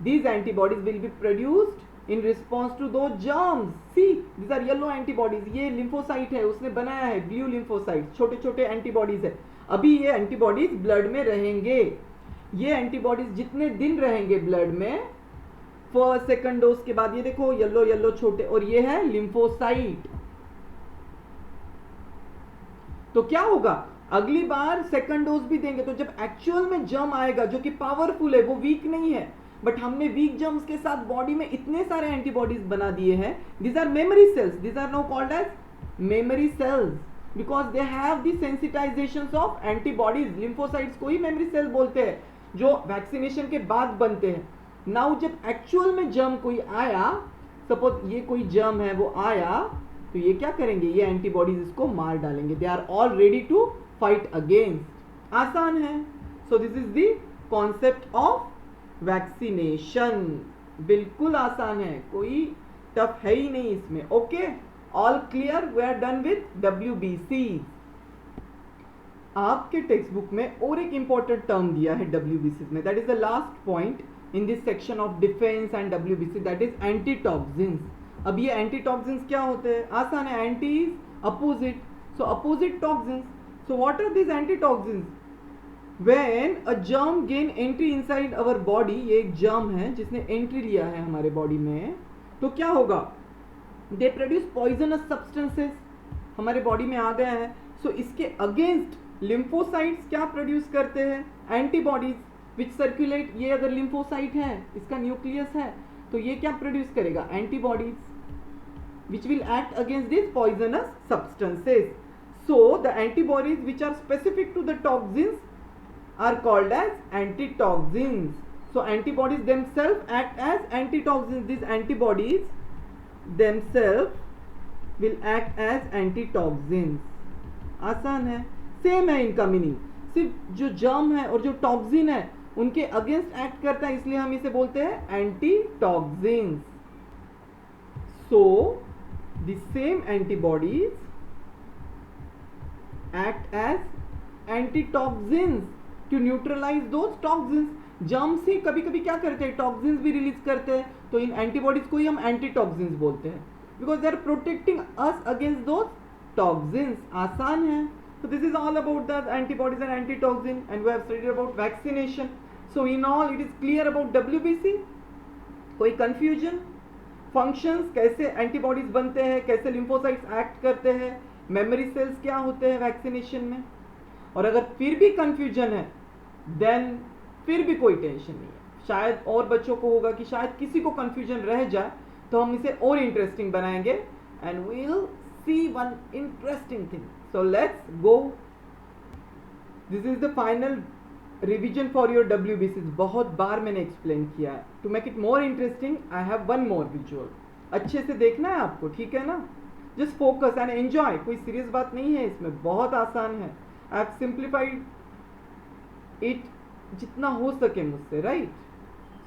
These antibodies will be produced in response to those germs. See these are yellow antibodies. ये लिम्फोसाइट है, उसने बनाया है ब्लू लिम्फोसाइट, छोटे छोटे एंटीबॉडीज है. अभी ये एंटीबॉडीज ब्लड में रहेंगे. ये एंटीबॉडीज जितने दिन रहेंगे ब्लड में, फर्स्ट सेकंड डोज के बाद, ये देखो येलो येलो छोटे, और ये है लिम्फोसाइट. तो क्या होगा, अगली बार सेकंड डोज भी देंगे, तो जब एक्चुअल में जर्म आएगा जो कि पावरफुल है, वो वीक नहीं है, बट हमने वीक जर्म्स के साथ बॉडी में इतने सारे एंटीबॉडीज बना दिए हैं. These are memory cells. These are now called as memory cells because they have the sensitization of antibodies. Lymphocytes को ही मेमोरी सेल बोलते हैं, जो वैक्सीनेशन के बाद बनते हैं. नाउ जब एक्चुअल में जर्म कोई आया, सपोज ये कोई जर्म है वो आया, तो ये क्या करेंगे, ये एंटीबॉडीज इसको मार डालेंगे. They are all ready to fight against. आसान है. So this is the concept of vaccination. बिल्कुल आसान है, कोई टफ है ही नहीं इसमें. Okay, all clear. We are done with WBC. आपके टेक्स्ट बुक में और एक इंपॉर्टेंट टर्म दिया है WBC में, that is the last point in this section of defence and WBC, that is antitoxins. अब ये एंटीटॉक्सिन्स क्या होते हैं, आसान है. Anti is opposite, so opposite toxins. So what are these antitoxins? When a germ gain entry inside our body, ये एक germ है जिसने entry लिया है हमारे body में, तो क्या होगा, they produce poisonous substances, हमारे body में आ गया है. So इसके against lymphocytes क्या produce करते हैं, antibodies which circulate. ये अगर lymphocyte है, इसका nucleus है, तो ये क्या produce करेगा, antibodies which will act against these poisonous substances. So the antibodies which are specific to the toxins are called as antitoxins. So antibodies themselves act as antitoxins. These antibodies themselves will act as antitoxins. आसान है, same है इनका meaning, सिर्फ जो germ है और जो toxin है उनके अगेंस्ट एक्ट करता है, इसलिए हम इसे बोलते हैं antitoxins. So the same antibodies act as antitoxins to neutralize those toxins. Germs ही कभी कभी क्या करते हैं, टॉक्सिन्स भी रिलीज करते हैं, तो इन एंटीबॉडीज को ही हम एंटीटॉक्सिन्स बोलते हैं, because they are protecting us against those toxins. आसान है. So this is all about the antibodies and antitoxin, and we have studied about vaccination. So in all it is clear about WBC. कोई confusion? Functions, कैसे antibodies बनते हैं, कैसे lymphocytes act करते हैं, memory sales क्या होते हैं वैक्सीनेशन में. और अगर फिर भी कंफ्यूजन है, देन फिर भी कोई टेंशन नहीं है. शायद और बच्चों को होगा कि शायद किसी को कंफ्यूजन रह जाए, तो हम इसे और इंटरेस्टिंग बनाएंगे, and we will see one interesting thing. So let's go. This is the final revision for your WBC. बहुत बार मैंने एक्सप्लेन किया है. To make it more interesting I have one more visual. अच्छे से देखना है आपको, ठीक है ना. Just focus and enjoy. कोई सीरियस बात नहीं है इसमें, बहुत आसान है. आई हैव सिंप्लीफाइड इट जितना हो सके मुझसे, right.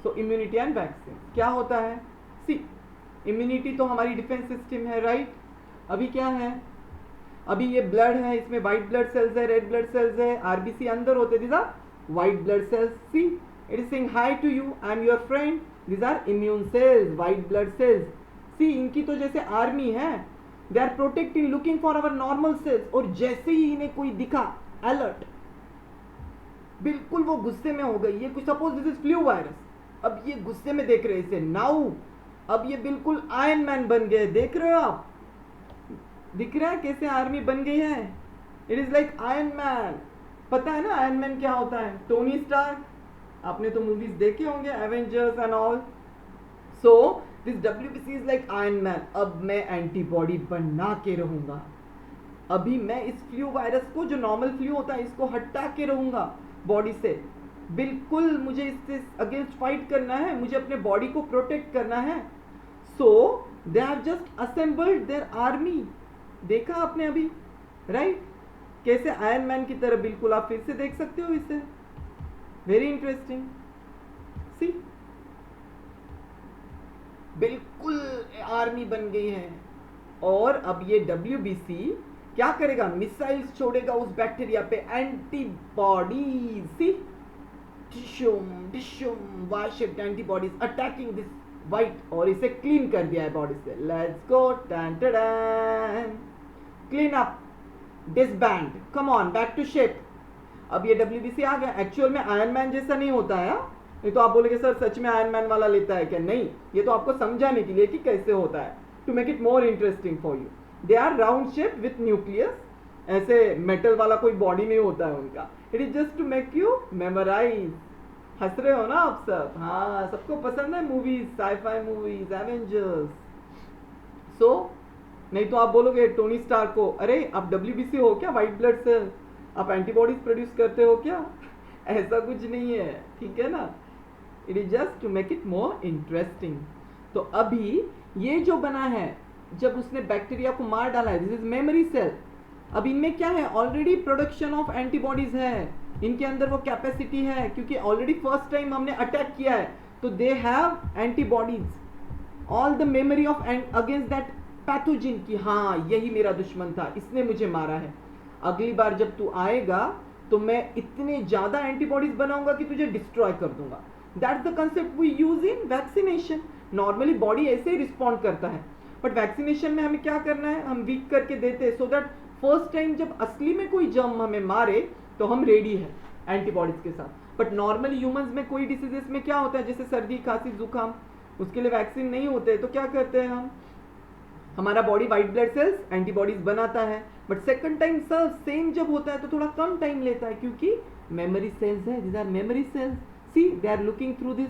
So immunity and vaccine क्या होता है. सी, इम्यूनिटी तो हमारी डिफेंस सिस्टम है, राइट. अभी क्या है, अभी ये ब्लड है, इसमें व्हाइट ब्लड सेल्स है, रेड ब्लड सेल्स है, RBC अंदर होते, these are white blood cells. See, it is saying hi to you, I am your friend. These are immune cells, white blood cells. See, इनकी तो जैसे army है, they are protecting, looking for our normal cells. और जैसे ही इन्हें कोई दिखा, alert, बिल्कुल वो गुस्से में हो गई. ये कुछ suppose this is flu virus, अब ये गुस्से में देख रहे इसे नाउ, अब ये बिल्कुल आयरन मैन बन गए. देख रहे हो आप, दिख रहा है कैसे आर्मी बन गई है. It is like iron man. पता है ना आयरन मैन क्या होता है, टोनी स्टार्क. आपने तो मूवीज देखे होंगे, Avengers end all. So this WBC is like iron man. अब मैं एंटीबॉडी बना के रहूंगा. अभी मैं इस फ्लू वायरस को, जो नॉर्मल फ्लू होता है, इसको हटा के रहूंगा बॉडी से। बिल्कुल मुझे इससे अगेंस्ट फाइट करना है, मुझे अपने बॉडी को प्रोटेक्ट करना है। So they have just assembled their army. देखा आपने अभी, राइट? कैसे आयरन मैन की तरह, बिल्कुल आप फिर से देख सकते हो इसे। Very interesting. सी, बिल्कुल आर्मी बन गई है। और अब ये WBC क्या करेगा? मिसाइल्स छोड़ेगा उस बैक्टीरिया पे, एंटीबॉडीज। सी, टिश्यूम Y shaped antibodies attacking this white, और इसे क्लीन कर दिया है बॉडी से। लेट्स गो, टैन टैन, clean up, disband, come on, back to shape. अब ये WBC आ गया। एक्चुअल में आयरन मैन जैसा नहीं होता है। नहीं तो आप बोलोगे सर सच में आयरन मैन वाला लेता है क्या? नहीं, ये तो आपको समझाने के लिए कि कैसे होता है, to make it more interesting for you. They are round shape with nucleus, ऐसे मेटल वाला कोई बॉडी नहीं होता है उनका। It is just to make you memorize. हंस रहे हो ना आप सब? हाँ, सबको पसंद है मूवीज, साईफाई मूवीज, एवेंजर्स। सो नहीं तो आप बोलोगे टोनी स्टार को, अरे आप WBC हो क्या, व्हाइट ब्लड सेल, आप एंटीबॉडीज प्रोड्यूस करते हो क्या? ऐसा कुछ नहीं है, ठीक है ना? It is just to make it more interesting. तो अभी ये जो बना है, जब उसने बैक्टीरिया को मार डाला है, दिस इज मेमोरी सेल। अब इनमें क्या है? ऑलरेडी प्रोडक्शन ऑफ एंटीबॉडीज है, इनके अंदर वो कैपेसिटी है, क्योंकि ऑलरेडी फर्स्ट टाइम हमने अटैक किया है, तो they have antibodies, all the memory of against that pathogen की हाँ यही मेरा दुश्मन था, इसने मुझे मारा है। अगली बार जब तू आएगा तो मैं इतने ज्यादा एंटीबॉडीज बनाऊंगा कि तुझे डिस्ट्रॉय कर दूंगा। That's the concept we use in vaccination. Normally body ऐसे ही रिस्पॉन्ड करता है, बट वैक्सीनेशन में हमें क्या करना है? हम वीक करके देते हैं, सो दैट फर्स्ट टाइम जब असली में कोई जर्म हमें मारे तो हम रेडी है एंटीबॉडीज के साथ। बट नॉर्मली ह्यूमंस में कोई डिसीजेस में क्या होता है, जैसे सर्दी, खांसी, जुकाम, उसके लिए वैक्सीन नहीं होते, तो क्या करते हैं हम? हमारा body white blood cells antibodies बनाता है, बट सेकंड टाइम सेम जब होता है तो थोड़ा कम टाइम लेता है, क्योंकि मेमोरी सेल्स है, these are memory cells. See, they are looking through this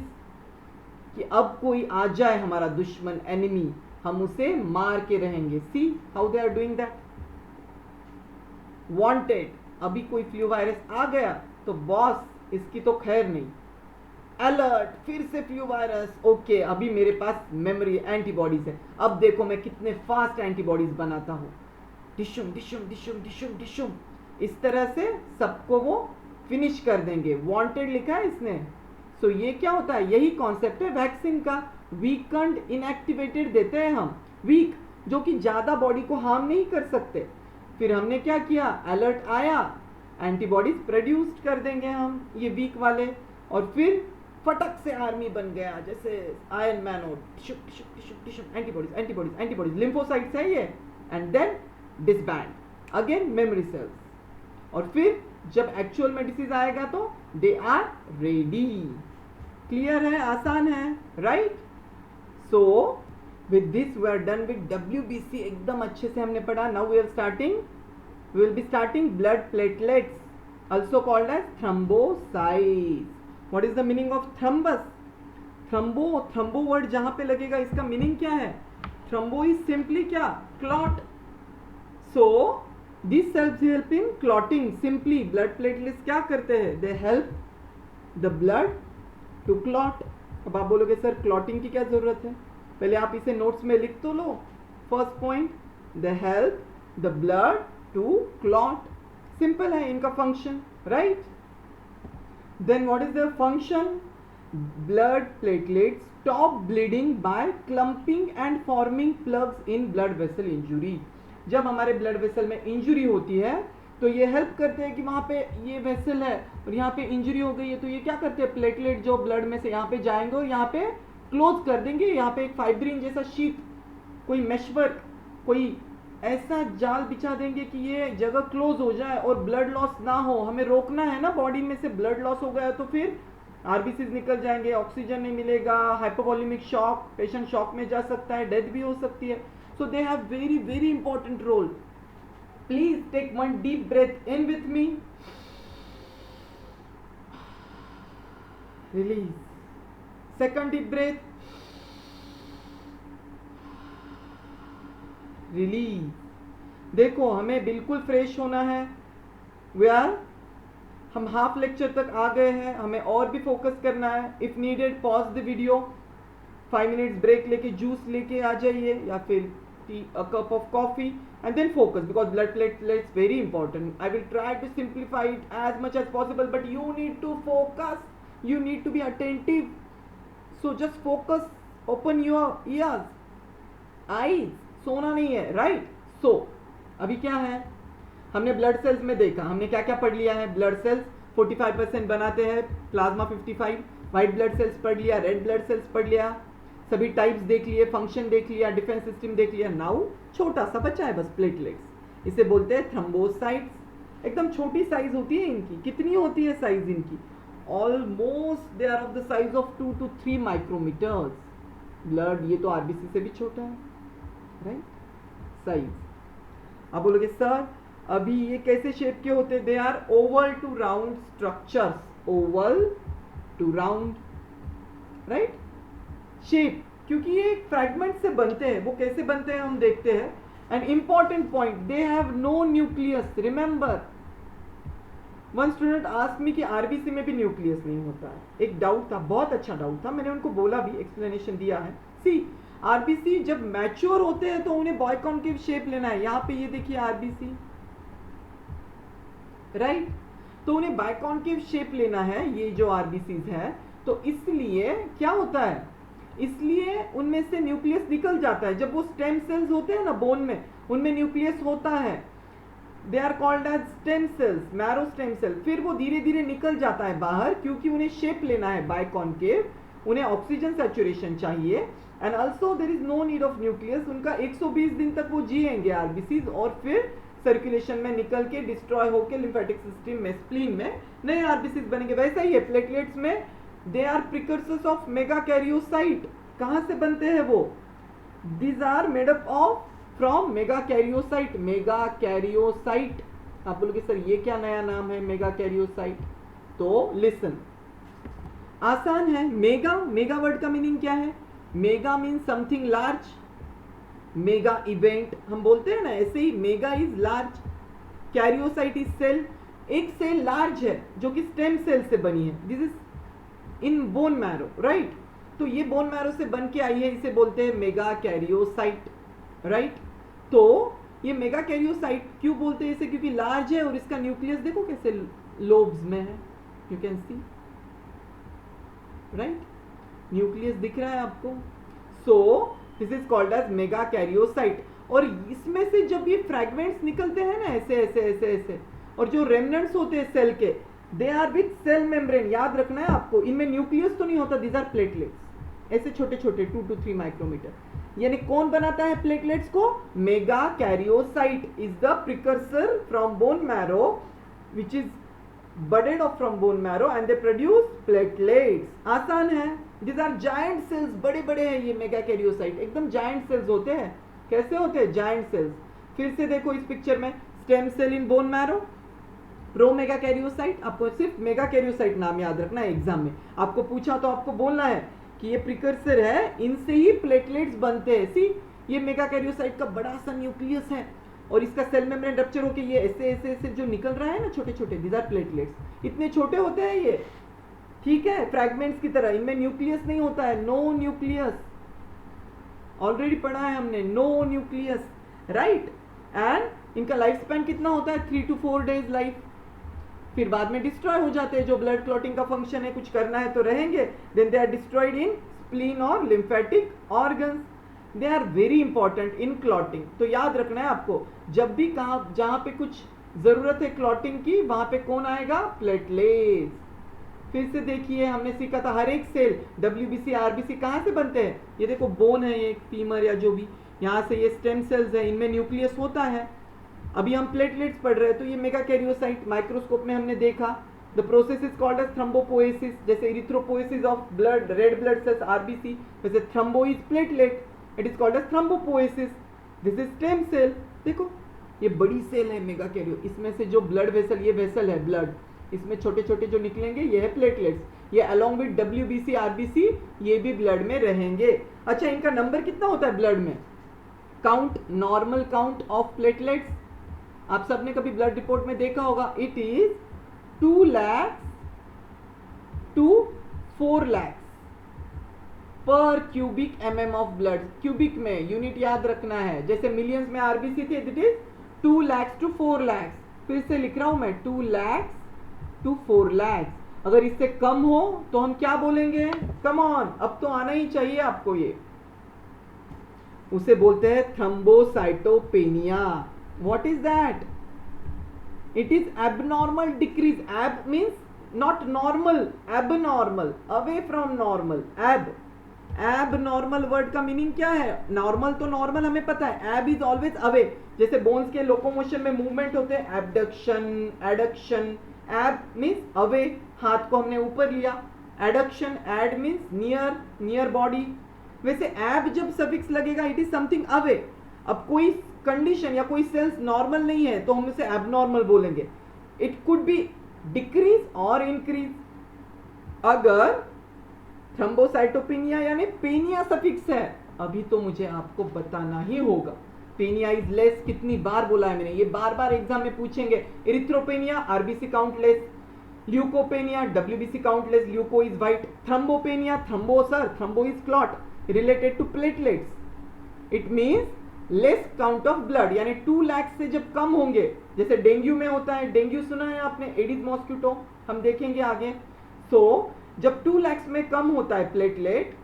कि अब कोई आ जाए हमारा दुश्मन, एनिमी, हम उसे मार के रहेंगे। See how they are doing that. Wanted, अभी कोई फ्लू वायरस आ गया तो बॉस इसकी तो खैर नहीं, अलर्ट, फिर से फ्लू वायरस, ओके अभी मेरे पास मेमोरी एंटीबॉडीज है, अब देखो मैं कितने फास्ट एंटीबॉडीज बनाता हूं, डिशुम डिशुम डिशुम डिशुम डिशुम, इस तरह से सबको वो फिनिश कर देंगे। वांटेड लिखा है इसने। सो ये क्या होता है? यही कॉन्सेप्ट है वैक्सीन का। वीकंड, इनएक्टिवेटेड देते हैं हम, वीक, जो कि ज्यादा बॉडी को हार्म नहीं कर सकते। फिर हमने क्या किया? अलर्ट आया, एंटीबॉडीज प्रोड्यूस्ड कर देंगे हम, ये वीक वाले, और फिर फटक से आर्मी बन गया, जैसे आयरन मैन हो, एंटीबॉडीज एंटीबॉडीज एंटीबॉडीज, लिम्फोसाइट्स है ये, and then disband again memory cells. और फिर जब एक्चुअल में डिसीज आएगा तो दे आर रेडी। क्लियर है? आसान है, right? So with this we are done with WBC। एकदम अच्छे से हमने पढ़ा। Now we will be starting blood platelets, also called as thrombocytes. What is the meaning of thrombus? Thrombo word जहां पे लगेगा इसका मीनिंग क्या है? थ्रम्बो इज सिंपली क्या? Clot. So this cells help in clotting. Simply blood platelets क्या करते हैं? They help the blood to clot. अब आप बोलोगे सर क्लॉटिंग की क्या जरूरत है? पहले आप इसे नोट्स में लिख तो लो। First point, they help the blood to clot. Simple है इनका function, right? Then what is their function? Blood platelets stop bleeding by clumping and forming plugs in blood vessel injury. जब हमारे ब्लड वेसल में injury होती है तो ये help करते हैं कि वहां पे ये वेसल है और यहाँ पे इंजुरी हो गई है, तो ये क्या करते हैं? प्लेटलेट जो ब्लड में से यहाँ पे जाएंगे और यहाँ पे क्लोज कर देंगे, यहाँ पे एक फाइब्रिन जैसा शीट, कोई मेशवर्क, कोई ऐसा जाल बिछा देंगे कि ये जगह क्लोज हो जाए और ब्लड लॉस ना हो। हमें रोकना है ना, बॉडी में से ब्लड लॉस हो गया तो फिर आरबीसीज निकल जाएंगे, ऑक्सीजन नहीं मिलेगा, हाइपोवोलेमिक शॉक, पेशेंट शॉक में जा सकता है, डेथ भी हो सकती है। So they have very very important role. Please take one deep breath in with me, release, second deep breath, release. देखो हमें बिल्कुल फ्रेश होना है। हम हाफ लेक्चर तक आ गए हैं, हमें और भी फोकस करना है। If needed pause the video, 5 minutes break लेके जूस लेके आ जाइए या फिर a cup of coffee and then focus, because blood platelets very important. I will try to simplify it as much as possible, but you need to focus, you need to be attentive. So just focus, open your ears, eyes, सोना नहीं है, right? So अभी क्या है, हमने blood cells में देखा, हमने क्या क्या पढ़ लिया है। ब्लड सेल्स 45% बनाते हैं, प्लाज्मा 55, व्हाइट ब्लड सेल्स पढ़ लिया, रेड ब्लड सेल्स पढ़ लिया, सभी टाइप्स देख लिए, फंक्शन देख लिया, डिफेंस सिस्टम देख लिया। नाउ छोटा सा बच्चा है बस, प्लेटलेट्स, इसे बोलते हैं थ्रोम्बोसाइट्स। एकदम छोटी साइज होती है इनकी। कितनी होती है साइज इनकी? Almost they are of the size of 2 to 3 micrometres. Blood ये तो आरबीसी से भी छोटा है, राइट? साइज। आप बोलोगे सर अभी ये कैसे शेप के होते हैं? They are oval to round structures, oval to round, right? Shape, क्योंकि ये फ्रैगमेंट से बनते हैं। वो कैसे बनते हैं हम देखते हैं। And important point, they have no nucleus. Remember, one student asked me कि आरबीसी में भी न्यूक्लियस नहीं होता है। एक डाउट था, बहुत अच्छा डाउट था, मैंने उनको बोला भी, एक्सप्लेनेशन दिया है। सी आरबीसी जब मैच्योर होते हैं तो उन्हें बाइकॉन्केव शेप लेना है। यहाँ पे ये देखिए आरबीसी, राइट? तो उन्हें बाइकॉन्केव शेप लेना है, ये जो आरबीसीज है। तो इसलिए क्या होता है, इसलिए उनमें से न्यूक्लियस निकल जाता है। जब वो स्टेम सेल्स होते हैं ना बोन में, उनमें न्यूक्लियस होता है। They are called as stem cells, marrow stem cell. फिर वो धीरे धीरे निकल जाता है बाहर, क्योंकि उन्हें शेप लेना है बाइकॉन्केव, उन्हें ऑक्सीजन सैचुरेशन चाहिए। And also there is no need of nucleus. उनका 120 दिन तक वो जिएंगे आरबीसीज, और फिर सर्कुलेशन में निकल के डिस्ट्रॉय होकर लिम्फेटिक सिस्टम में, स्प्लीन में नए आरबीसीज बनेंगे। वैसा ही है प्लेटलेट्स में, they are precursors of megakaryocyte. कहां से बनते हैं वो? These are made up of from megakaryocyte. Megakaryocyte, आप बोलोगे सर ये क्या नया नाम है मेगाकैरियोसाइट? तो लिसन, आसान है। मेगा, मेगा वर्ड का मीनिंग क्या है? Mega mean something large, mega event हम बोलते हैं ना, ऐसे ही mega is large, karyocyte is cell. एक सेल लार्ज है जो कि स्टेम सेल से बनी है। This is in bone marrow, right? तो ये बोन मैरो से बन के आई है, इसे बोलते हैं मेगा कैरियोसाइट, राइट? तो ये मेगा कैरियोसाइट क्यों बोलते हैं इसे? क्योंकि लार्ज है और इसका न्यूक्लियस देखो कैसे लोब्स में है, you can see, right? Nucleus दिख रहा है आपको। So this is called as megakaryocyte. और इसमें से जब ये फ्रैगमेंट्स निकलते हैं ना, ऐसे ऐसे ऐसे ऐसे, और जो रेमनेंट्स होते हैं सेल के, they are with cell membrane. याद रखना है आपको, इनमें न्यूक्लियस तो नहीं होता, दीज आर प्लेटलेट्स, ऐसे छोटे छोटे 2 to 3 माइक्रोमीटर। यानी कौन बनाता है प्लेटलेट्स को? Mega karyocyte is the precursor from bone marrow, which is budded off from bone marrow and they produce platelets. आसान है। These are giant cells, बड़े बड़े हैं ये मेगा कैरियोसाइट, एकदम giant cells होते हैं। कैसे होते हैं? giant cells। फिर से देखो इस पिक्चर में, stem cell in bone marrow, pro megakaryocyte. आपको सिर्फ मेगा कैरियोसाइट नाम याद रखना है एग्जाम में। आपको पूछा तो आपको बोलना है कि ये प्रिकर्सर है, इनसे ही प्लेटलेट्स बनते हैं। सी, ये मेगा कैरियोसाइट का बड़ा सा न्यूक्लियस है और इसका सेल मेम्ब्रेन रप्चर होकर ये ऐसे ऐसे ऐसे जो निकल रहा है ना, छोटे छोटे, दीज आर प्लेटलेट्स। इतने छोटे होते हैं ये, ठीक है, फ्रैगमेंट्स की तरह। इनमें न्यूक्लियस नहीं होता है, नो न्यूक्लियस। ऑलरेडी पढ़ा है हमने, नो न्यूक्लियस, राइट? एंड इनका लाइफ स्पैन कितना होता है? 3 to 4 days लाइफ। फिर बाद में डिस्ट्रॉय हो जाते हैं। जो ब्लड क्लॉटिंग का फंक्शन है, कुछ करना है तो रहेंगे, then they are destroyed in spleen और lymphatic organs. They are very important in clotting. तो याद रखना है आपको, जब भी कहा जहां पे कुछ जरूरत है क्लॉटिंग की, वहां पे कौन आएगा? प्लेटलेट्स। फिर से देखिए, हमने सीखा था हर एक सेल, डब्ल्यूबीसी, आरबीसी कहां से बनते हैं? ये देखो बोन है, ये फीमर या जो भी, यहां से ये स्टेम सेल्स है, इनमें न्यूक्लियस होता है। अभी हम प्लेटलेट्स पढ़ रहे हैं, तो ये मेगा कैरियोसाइट माइक्रोस्कोप में हमने देखा। The process is called as thrombopoiesis. जैसे erythropoiesis of blood, red blood cells RBC, वैसे thrombo is platelet, it is called as thrombopoiesis. This is stem cell. देखो ये बड़ी सेल है मेगा कैरियो, इसमें से जो ब्लड वेसल, ये वेसल है ब्लड, इसमें छोटे छोटे जो निकलेंगे ये है प्लेटलेट्स। ये अलोंग विद डब्ल्यूबीसी, आरबीसी, ये भी ब्लड में रहेंगे। अच्छा, इनका नंबर कितना होता है ब्लड में? Count, normal count of platelets आप सबने कभी ब्लड रिपोर्ट में देखा होगा, it is 2 lakhs to 4 lakhs पर cubic mm of blood. Cubic में यूनिट याद रखना है, जैसे मिलियंस में आरबीसी थे, it is 2 lakhs to 4 lakhs। फिर से लिख रहा हूं मैं, 2 lakhs to 4 lakhs। अगर इससे कम हो तो हम क्या बोलेंगे? कम ऑन, अब तो आना ही चाहिए आपको ये। उसे बोलते हैं thrombocytopenia. What is that? It is abnormal decrease. Ab means not normal, abnormal, away from normal. Ab normal word का मीनिंग क्या है? नॉर्मल तो नॉर्मल हमें पता है, एब इज ऑलवेज अवे। जैसे बोन्स के लोकोमोशन में मूवमेंट होते हैं, abduction, adduction. Ab means away, हाथ को हमने ऊपर लिया। Adduction, ad means near, near body. वैसे एब जब सफिक्स लगेगा, इट इज समथिंग अवे। अब कोई कंडीशन या कोई सेल्स नॉर्मल नहीं है तो हम इसे एबनॉर्मल बोलेंगे। इट कुड बी डिक्रीज और इंक्रीज। अगर थ्रम्बोसाइटोपेनिया यानी पेनिया सफिक्स है, अभी तो मुझे आपको बताना ही होगा। पेनिया इज लेस कितनी बार बोला है मैंने, ये बार बार एग्जाम में पूछेंगे। Erythropenia, RBC count less. Leukopenia, WBC count less, leuko is white. Thrombopenia, thrombo sir, thrombo is clot related to platelets. It means less count of blood, यानी 2 लाख से जब कम होंगे, जैसे डेंगू में होता है। डेंगू सुना है आपने, एडिस मॉस्किटो, हम देखेंगे आगे। सो जब 2 lakhs में कम होता है platelet,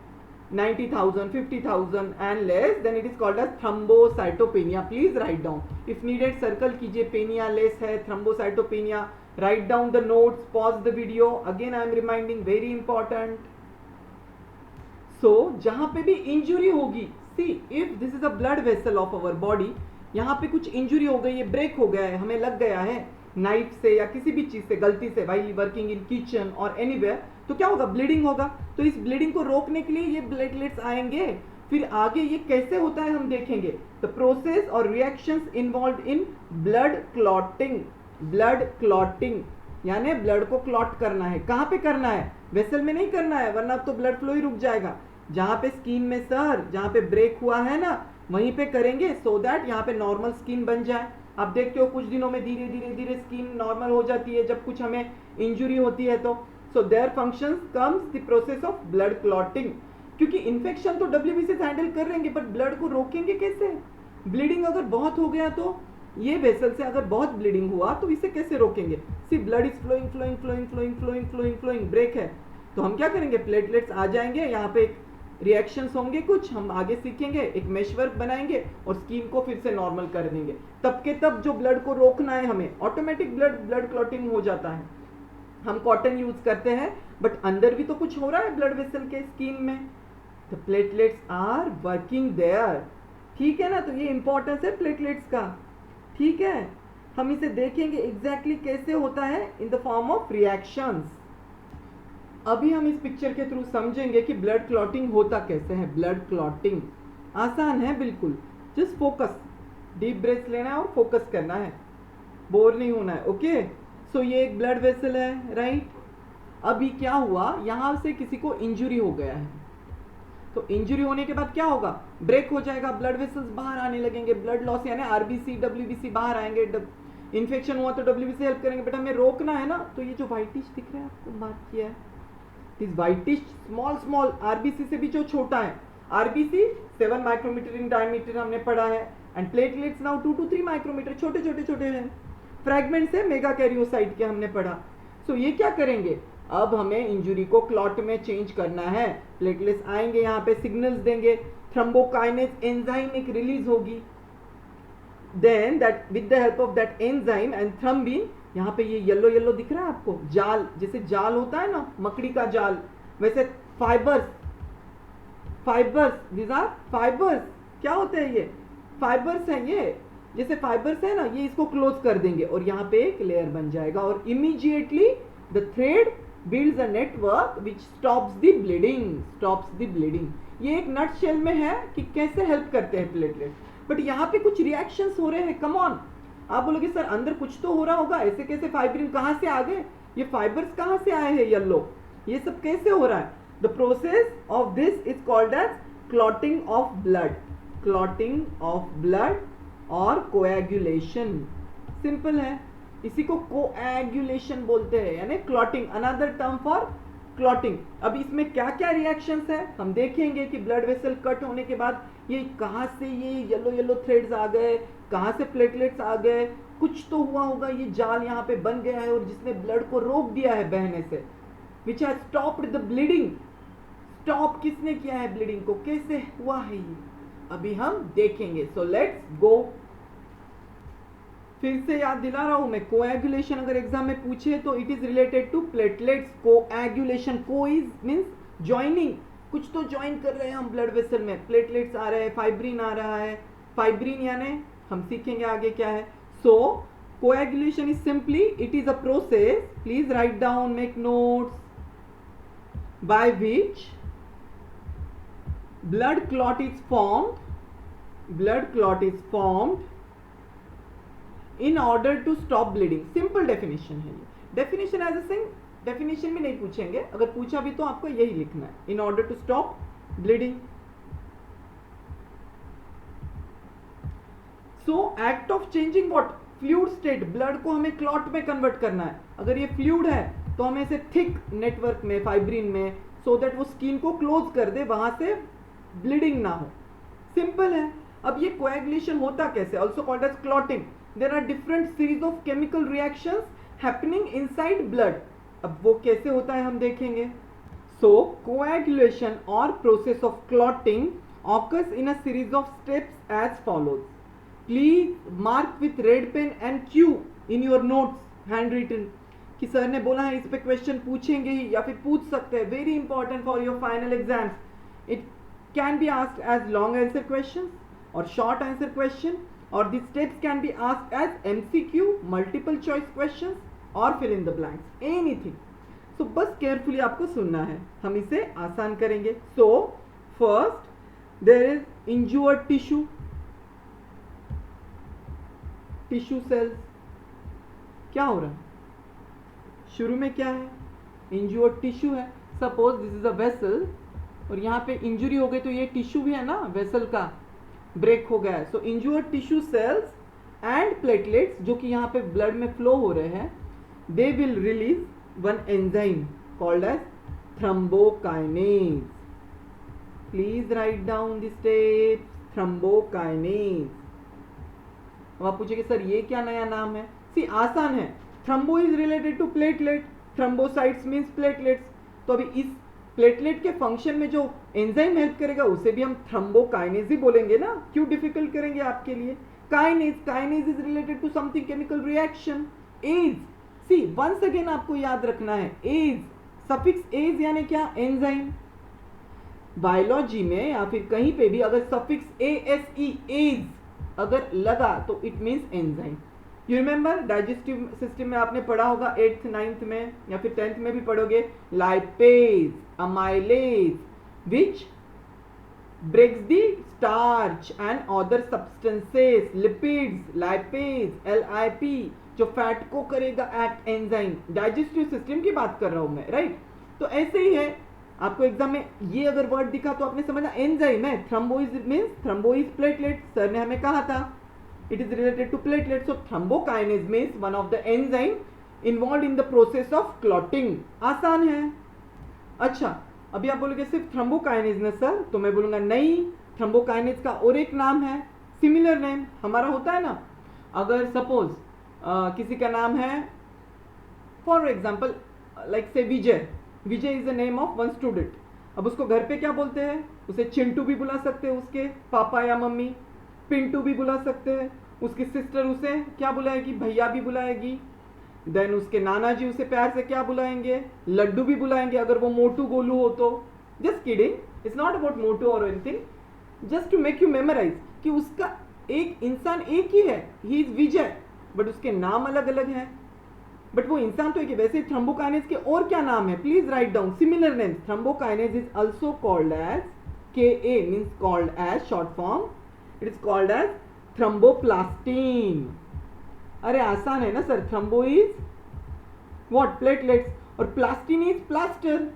90,000, 50,000 and less, then it is called as thrombocytopenia. Please write down, if needed circle कीजिए। पेनिया लेस है, thrombocytopenia. Write down the notes, pause the video. Again I am reminding, very important. So जहां पे भी injury होगी, see if this is a blood vessel of our body, यहाँ पे कुछ injury हो गई है, ब्रेक हो गया है, हमें लग गया है नाइफ से या किसी भी चीज से गलती से, व्हाइल वर्किंग इन किचन और एनीवेयर, तो क्या होगा? ब्लीडिंग होगा। तो इस ब्लीडिंग को रोकने के लिए ये प्लेटलेट्स आएंगे। फिर आगे ये कैसे होता है हम देखेंगे। द प्रोसेस और reactions involve in blood clotting. Blood clotting यानी ब्लड को क्लॉट करना है। कहाँ पे करना है? वेसल में नहीं करना है, वरना तो ब्लड फ्लो ही रुक जाएगा। जहां पे स्किन में सर, जहां पे ब्रेक हुआ है ना, वहीं पे करेंगे, सो दैट यहाँ पे नॉर्मल स्किन बन जाए। आप देखते हो कुछ दिनों में धीरे धीरे धीरे स्किन नॉर्मल हो जाती है जब कुछ हमें इंजुरी होती है तो। So their functions comes the process of blood clotting. क्योंकि इन्फेक्शन तो डब्ल्यूबीसी हैंडल कर लेंगे, बट ब्लड को रोकेंगे कैसे? ब्लीडिंग अगर बहुत हो गया तो, ये वेसल से अगर बहुत ब्लीडिंग हुआ तो इसे कैसे रोकेंगे? See blood is flowing flowing flowing flowing flowing flowing flowing, break है तो हम क्या करेंगे? प्लेटलेट्स आ जाएंगे, यहाँ पे रिएक्शंस होंगे, कुछ हम आगे सीखेंगे, एक मेशवर्क बनाएंगे और स्किन को फिर से नॉर्मल कर देंगे। तब के तब जो ब्लड को रोकना है हमें, ऑटोमेटिक ब्लड क्लॉटिंग हो जाता है। हम कॉटन यूज करते हैं, बट अंदर भी तो कुछ हो रहा है ब्लड वेसल के, स्किन में। The platelets are working there. ठीक है ना? तो ये इंपॉर्टेंस है प्लेटलेट्स का। ठीक है, हम इसे देखेंगे एग्जैक्टली कैसे होता है in the form of reactions. अभी हम इस पिक्चर के थ्रू समझेंगे कि ब्लड क्लॉटिंग होता कैसे है। ब्लड क्लॉटिंग आसान है बिल्कुल, जस्ट फोकस, डीप ब्रेथ लेना है और फोकस करना है, बोर नहीं होना है। ओके, सो ये एक ब्लड वेसल है, राइट। अभी क्या हुआ, यहां से किसी को इंजुरी हो गया है, तो इंजुरी होने के बाद क्या होगा? ब्रेक हो जाएगा, ब्लड वेसल्स बाहर आने लगेंगे, ब्लड लॉस यानी आरबीसी डब्ल्यूबीसी बाहर आएंगे। इन्फेक्शन हुआ तो डब्ल्यूबीसी हेल्प करेंगे, बट हमें रोकना है ना। तो ये जो व्हाइटिश दिख रहा है आपको, मार्क किया है, इस व्हाइटिश स्मॉल स्मॉल, आरबीसी से भी जो छोटा है। आरबीसी 7 माइक्रोमीटर इन डायमीटर हमने पढ़ा है, and platelets now 2 to 3 micrometre, छोटे छोटे छोटे हैं। फ्रैगमेंट्स है मेगा कैरियोसाइट के, हमने पढ़ा। सो ये क्या करेंगे? अब हमें इंजुरी को क्लॉट में चेंज करना है। प्लेटलेट्स आएंगे, यहाँ पे सिग्नल्स देंगे, थ्रोम्बोकाइनेज एंजाइम एक रिलीज होगी, then that with the help of that enzyme and thrombin, यहाँ पे ये येलो येलो दिख रहा है आपको, जाल, जैसे जाल होता है ना, मकड़ी का जाल, वैसे फाइबर्स, दिस आर फाइबर्स। क्या होते हैं ये? फाइबर्स हैं ये, जैसे फाइबर्स है ना, ये इसको क्लोज कर देंगे और यहाँ पे एक लेयर बन जाएगा, और immediately the thread builds a network which stops the bleeding. ये एक नट शेल में है कि कैसे हेल्प करते हैं प्लेटलेट, बट यहाँ पे कुछ रिएक्शंस हो रहे हैं। कम ऑन, आप बोलोगे सर अंदर कुछ तो हो रहा होगा, ऐसे कैसे फाइब्रिन कहाँ से आ गए, ये फाइबर्स कहाँ से आए हैं येलो, ये सब कैसे हो रहा है? The process of this is called as clotting of blood और कोएगुलेशन। सिंपल है, इसी को कोएगुलेशन बोलते हैं, यानी clotting, another term for clotting. अब इसमें क्या क्या रिएक्शंस है हम देखेंगे कि ब्लड वेसल कट होने के बाद ये कहाँ से ये येलो येलो थ्रेड्स आ गए, कहाँ से प्लेटलेट्स आ गए, कुछ तो हुआ होगा, ये जाल यहाँ पे बन गया है और जिसने ब्लड को रोक दिया है बहने से, which has stopped the bleeding. Stop किसने किया है ब्लीडिंग को, कैसे हुआ है ये, अभी हम देखेंगे। सो लेट्स गो। फिर से याद दिला रहा हूं मैं, कोएगुलेशन अगर एग्जाम में पूछे तो it is related to platelets. Coagulation, co is means joining, कुछ तो ज्वाइन कर रहे हैं हम ब्लड वेसल में, प्लेटलेट्स आ रहे हैं, फाइब्रिन आ रहा है। फाइब्रिन यानी हम सीखेंगे आगे क्या है। So coagulation is simply, it is a process, please write down, make notes, by which blood clot is formed in order to stop bleeding। Simple definition है ये। डेफिनेशन एज ए डेफिनेशन में नहीं पूछेंगे, अगर पूछा भी तो आपको यही लिखना है, in order to stop bleeding. So act of changing what, fluid state, blood को हमें क्लॉट में कन्वर्ट करना है। अगर ये फ्लूइड है तो हमें इसे थिक नेटवर्क में, फाइब्रिन में, सो दैट वो स्किन को क्लोज कर दे, वहां से ब्लीडिंग ना हो। सिंपल है। अब ये कोएगुलेशन होता कैसे, also called as clotting. There are different series of chemical reactions happening inside blood. अब वो कैसे होता है हम देखेंगे। सो कोएगुलेशन और process of clotting occurs in a series of steps as follows. Please mark with red pen and cue in your notes, hand written, कि सर ने बोला है इस पे क्वेश्चन पूछेंगे ही या फिर पूछ सकते हैं, very important for your final exams. It can be asked as long answer questions or short answer question, or the steps can be asked as MCQ, multiple choice questions or fill in the blanks, anything। so बस carefully आपको सुनना है, हम इसे आसान करेंगे। so first there is injured tissue cells। क्या हो रहा है शुरू में, क्या है, injured tissue है। suppose this is a vessel और यहाँ पे इंजुरी हो गई तो ये टिश्यू भी है ना वेसल का, ब्रेक हो गया है। So injured tissue cells and platelets जो कि यहाँ पे ब्लड में फ्लो हो रहे हैं, they will release one enzyme called as thrombokinase. Please write down the steps, thrombokinase. अब आप पूछेंगे सर ये क्या नया नाम है। सी आसान है, thrombo is related to platelet, thrombocytes means platelets. तो अभी इस प्लेटलेट के फंक्शन में जो एंजाइम हेल्प करेगा उसे भी हम थ्रोम्बोकाइनेज ही बोलेंगे ना, क्यों डिफिकल्ट करेंगे आपके लिए। Kinase is related to something chemical reaction. As, see once again आपको याद रखना है, एज, सफिक्स एज यानी क्या, एंजाइम। बायोलॉजी में या फिर कहीं पे भी अगर सफिक्स ASE, एज अगर लगा तो it means enzyme. You remember digestive system में आपने पढ़ा होगा 8th 9th में या फिर 10th में भी पढ़ोगे, lipase, amylase, which breaks the starch and other substances, lipids, lipase, LIP जो फैट को करेगा एक्ट, एंजाइम। डाइजेस्टिव सिस्टम की बात कर रहा हूं मैं, राइट। तो ऐसे ही है, आपको एग्जाम में ये अगर वर्ड दिखा तो आपने समझा एंजाइम है। थ्रोम्बोइज मींस थ्रोम्बोइज प्लेटलेट, सर ने हमें कहा था it is related to platelets। so thrombokinase means one of the enzyme involved in the process of clotting। आसान है। अच्छा, अभी आप बोलोगे सिर्फ थ्रोम्बोकाइनेज ना सर, तो मैं बोलूंगा नहीं, थ्रोम्बोकाइनेज का और एक नाम है, सिमिलर नेम हमारा होता है ना। अगर सपोज किसी का नाम है for example like say Vijay, Vijay is the name of one student. अब उसको घर पे क्या बोलते हैं, उसे चिंटू भी बुला सकते हैं उसके पापा या मम्मी, पिंटू भी बुला सकते हैं, उसकी सिस्टर उसे क्या बुलाएगी, भैया भी बुलाएगी। देन उसके नाना जी उसे प्यार से क्या बुलाएंगे, लड्डू भी बुलाएंगे अगर वो मोटू गोलू हो तो। Just kidding, it's not about मोटू और anything, just to make you memorise कि उसका एक इंसान एक ही है, ही इज विजय, बट उसके नाम अलग अलग हैं, बट वो इंसान तो एक ही। वैसे थ्रोम्बोकाइनेज के और क्या नाम है, please write down similar name. Thrombokinase is also called as KA means called as short form, it is called as thromboplastin. अरे आसान है ना sir, thrombo is what, platelets, और प्लास्टिन इज प्लास्टर,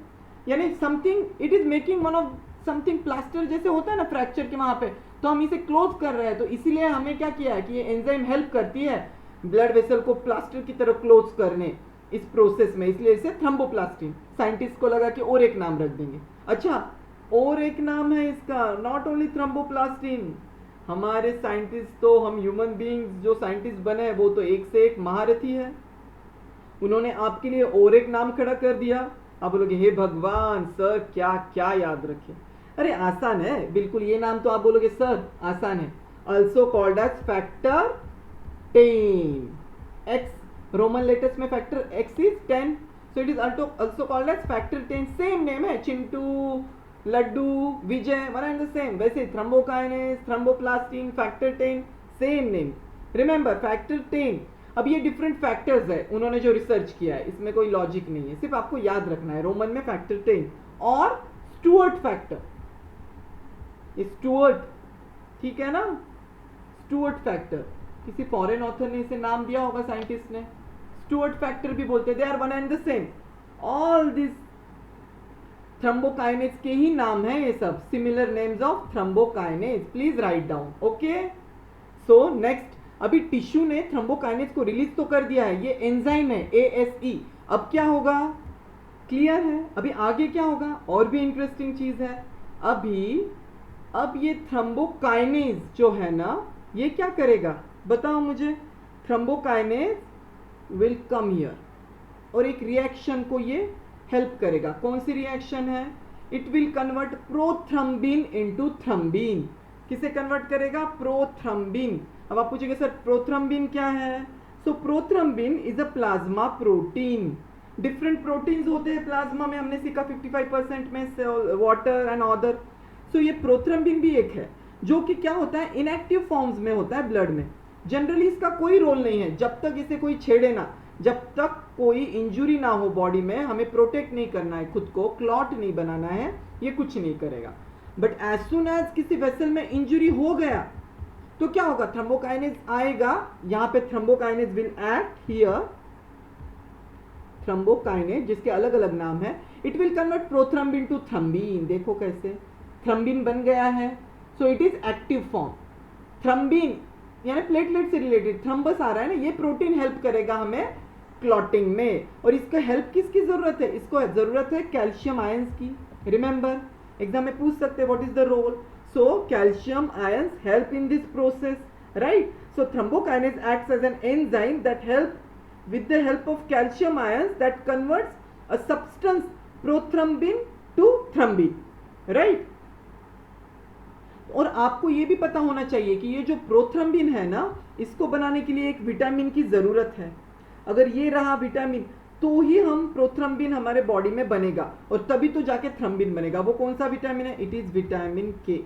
यानी something it is making one of something plaster, जैसे होता है ना फ्रैक्चर के वहां पे, तो हम इसे क्लोज कर रहे हैं, तो इसीलिए हमें क्या किया है कि ये एंजाइम हेल्प करती है ब्लड वेसल को प्लास्टर की तरह क्लोज करने इस प्रोसेस में, इसलिए इसे थ्रम्बोप्लास्टिन। साइंटिस्ट को लगा कि और एक नाम रख देंगे। अच्छा, और एक नाम है इसका, नॉट ओनली थ्रम्बोप्लास्टिन। हमारे साइंटिस्ट तो, हम ह्यूमन बीइंग्स जो साइंटिस्ट बने वो तो एक से एक महारथी है। उन्होंने आपके लिए और एक नाम खड़ा कर दिया। आप बोलोगे हे भगवान सर क्या क्या याद रखे। अरे आसान है बिल्कुल, ये नाम तो आप बोलोगे सर आसान है। Also called as factor 10। X Roman letters में factor X is 10, so it is also called as factor 10। Same name है, Chintu, Laddu, Vijay, one and the same. वैसे thrombokinase, thromboplastin, factor 10 same name. Remember factor 10। अब ये different factors है उन्होंने जो research किया है, इसमें कोई लॉजिक नहीं है, सिर्फ आपको याद रखना है। रोमन में फैक्टर 10 और स्टुअर्ट फैक्टर, स्टुअर्ट, ठीक है ना, स्टुअर्ट फैक्टर। किसी फॉरेन ऑथर ने इसे नाम दिया होगा, साइंटिस्ट ने, स्टुअर्ट फैक्टर भी बोलते हैं। They are one and the same. All this thrombokinase के ही नाम है ये सब, similar names of thrombokinase. Please write down. Okay, so next, अभी टिश्यू ने थ्रम्बोकाइनेज को रिलीज तो कर दिया है, ये एंजाइम है ASE। अब क्या होगा, क्लियर है? अभी आगे क्या होगा, और भी इंटरेस्टिंग चीज है। अब ये थ्रम्बोकाइनेज जो है ना, ये क्या करेगा बताओ मुझे। थ्रम्बोकाइनेज विल कम हियर और एक रिएक्शन को ये हेल्प करेगा। कौन सी रिएक्शन है? It will convert prothrombin into thrombin. किसे कन्वर्ट करेगा? प्रोथ्रम्बिन। अब आप पूछेंगे सर प्रोथ्रम्बिन क्या है? So prothrombin is a plasma protein. Different proteins होते हैं प्लाज्मा में, हमने सीखा 55% में वाटर एंड अदर। सो ये प्रोथ्रम्बिन भी एक है जो कि क्या होता है, इनएक्टिव फॉर्म्स में होता है ब्लड में। जनरली इसका कोई रोल नहीं है, जब तक इसे कोई छेड़े ना, जब तक कोई इंजुरी ना हो बॉडी में, हमें प्रोटेक्ट नहीं करना है खुद को, क्लॉट नहीं बनाना है, ये कुछ नहीं करेगा। बट एज सुन एज किसी वेसल में इंजुरी हो गया तो क्या होगा, थ्रम्बोकाइनेज आएगा यहां पे। Thrombokinase will act here, thrombokinase जिसके अलग अलग नाम है। It will convert prothrombin to thrombin. देखो कैसे थ्रम्बिन बन गया है। So it is active form. Thrombin यानी प्लेटलेट से रिलेटेड, थ्रम्बस आ रहा है ना, ये प्रोटीन हेल्प करेगा हमें क्लॉटिंग में। और इसका हेल्प किसकी जरूरत है? इसको जरूरत है कैल्शियम आयंस की। रिमेंबर एग्जाम में पूछ सकते हैं what is the role. So calcium ions help in this process, right? So thrombokinase acts as an enzyme that help with the help of calcium ions that converts a substance prothrombin to thrombin, right? और आपको ये भी पता होना चाहिए कि ये जो प्रोथ्रम्बिन है ना, इसको बनाने के लिए एक विटामिन की जरूरत है। अगर ये रहा विटामिन तो ही हम प्रोथ्रम्बिन हमारे बॉडी में बनेगा और तभी तो जाके थ्रम्बिन बनेगा। वो कौन सा विटामिन है? इट इज विटामिन के।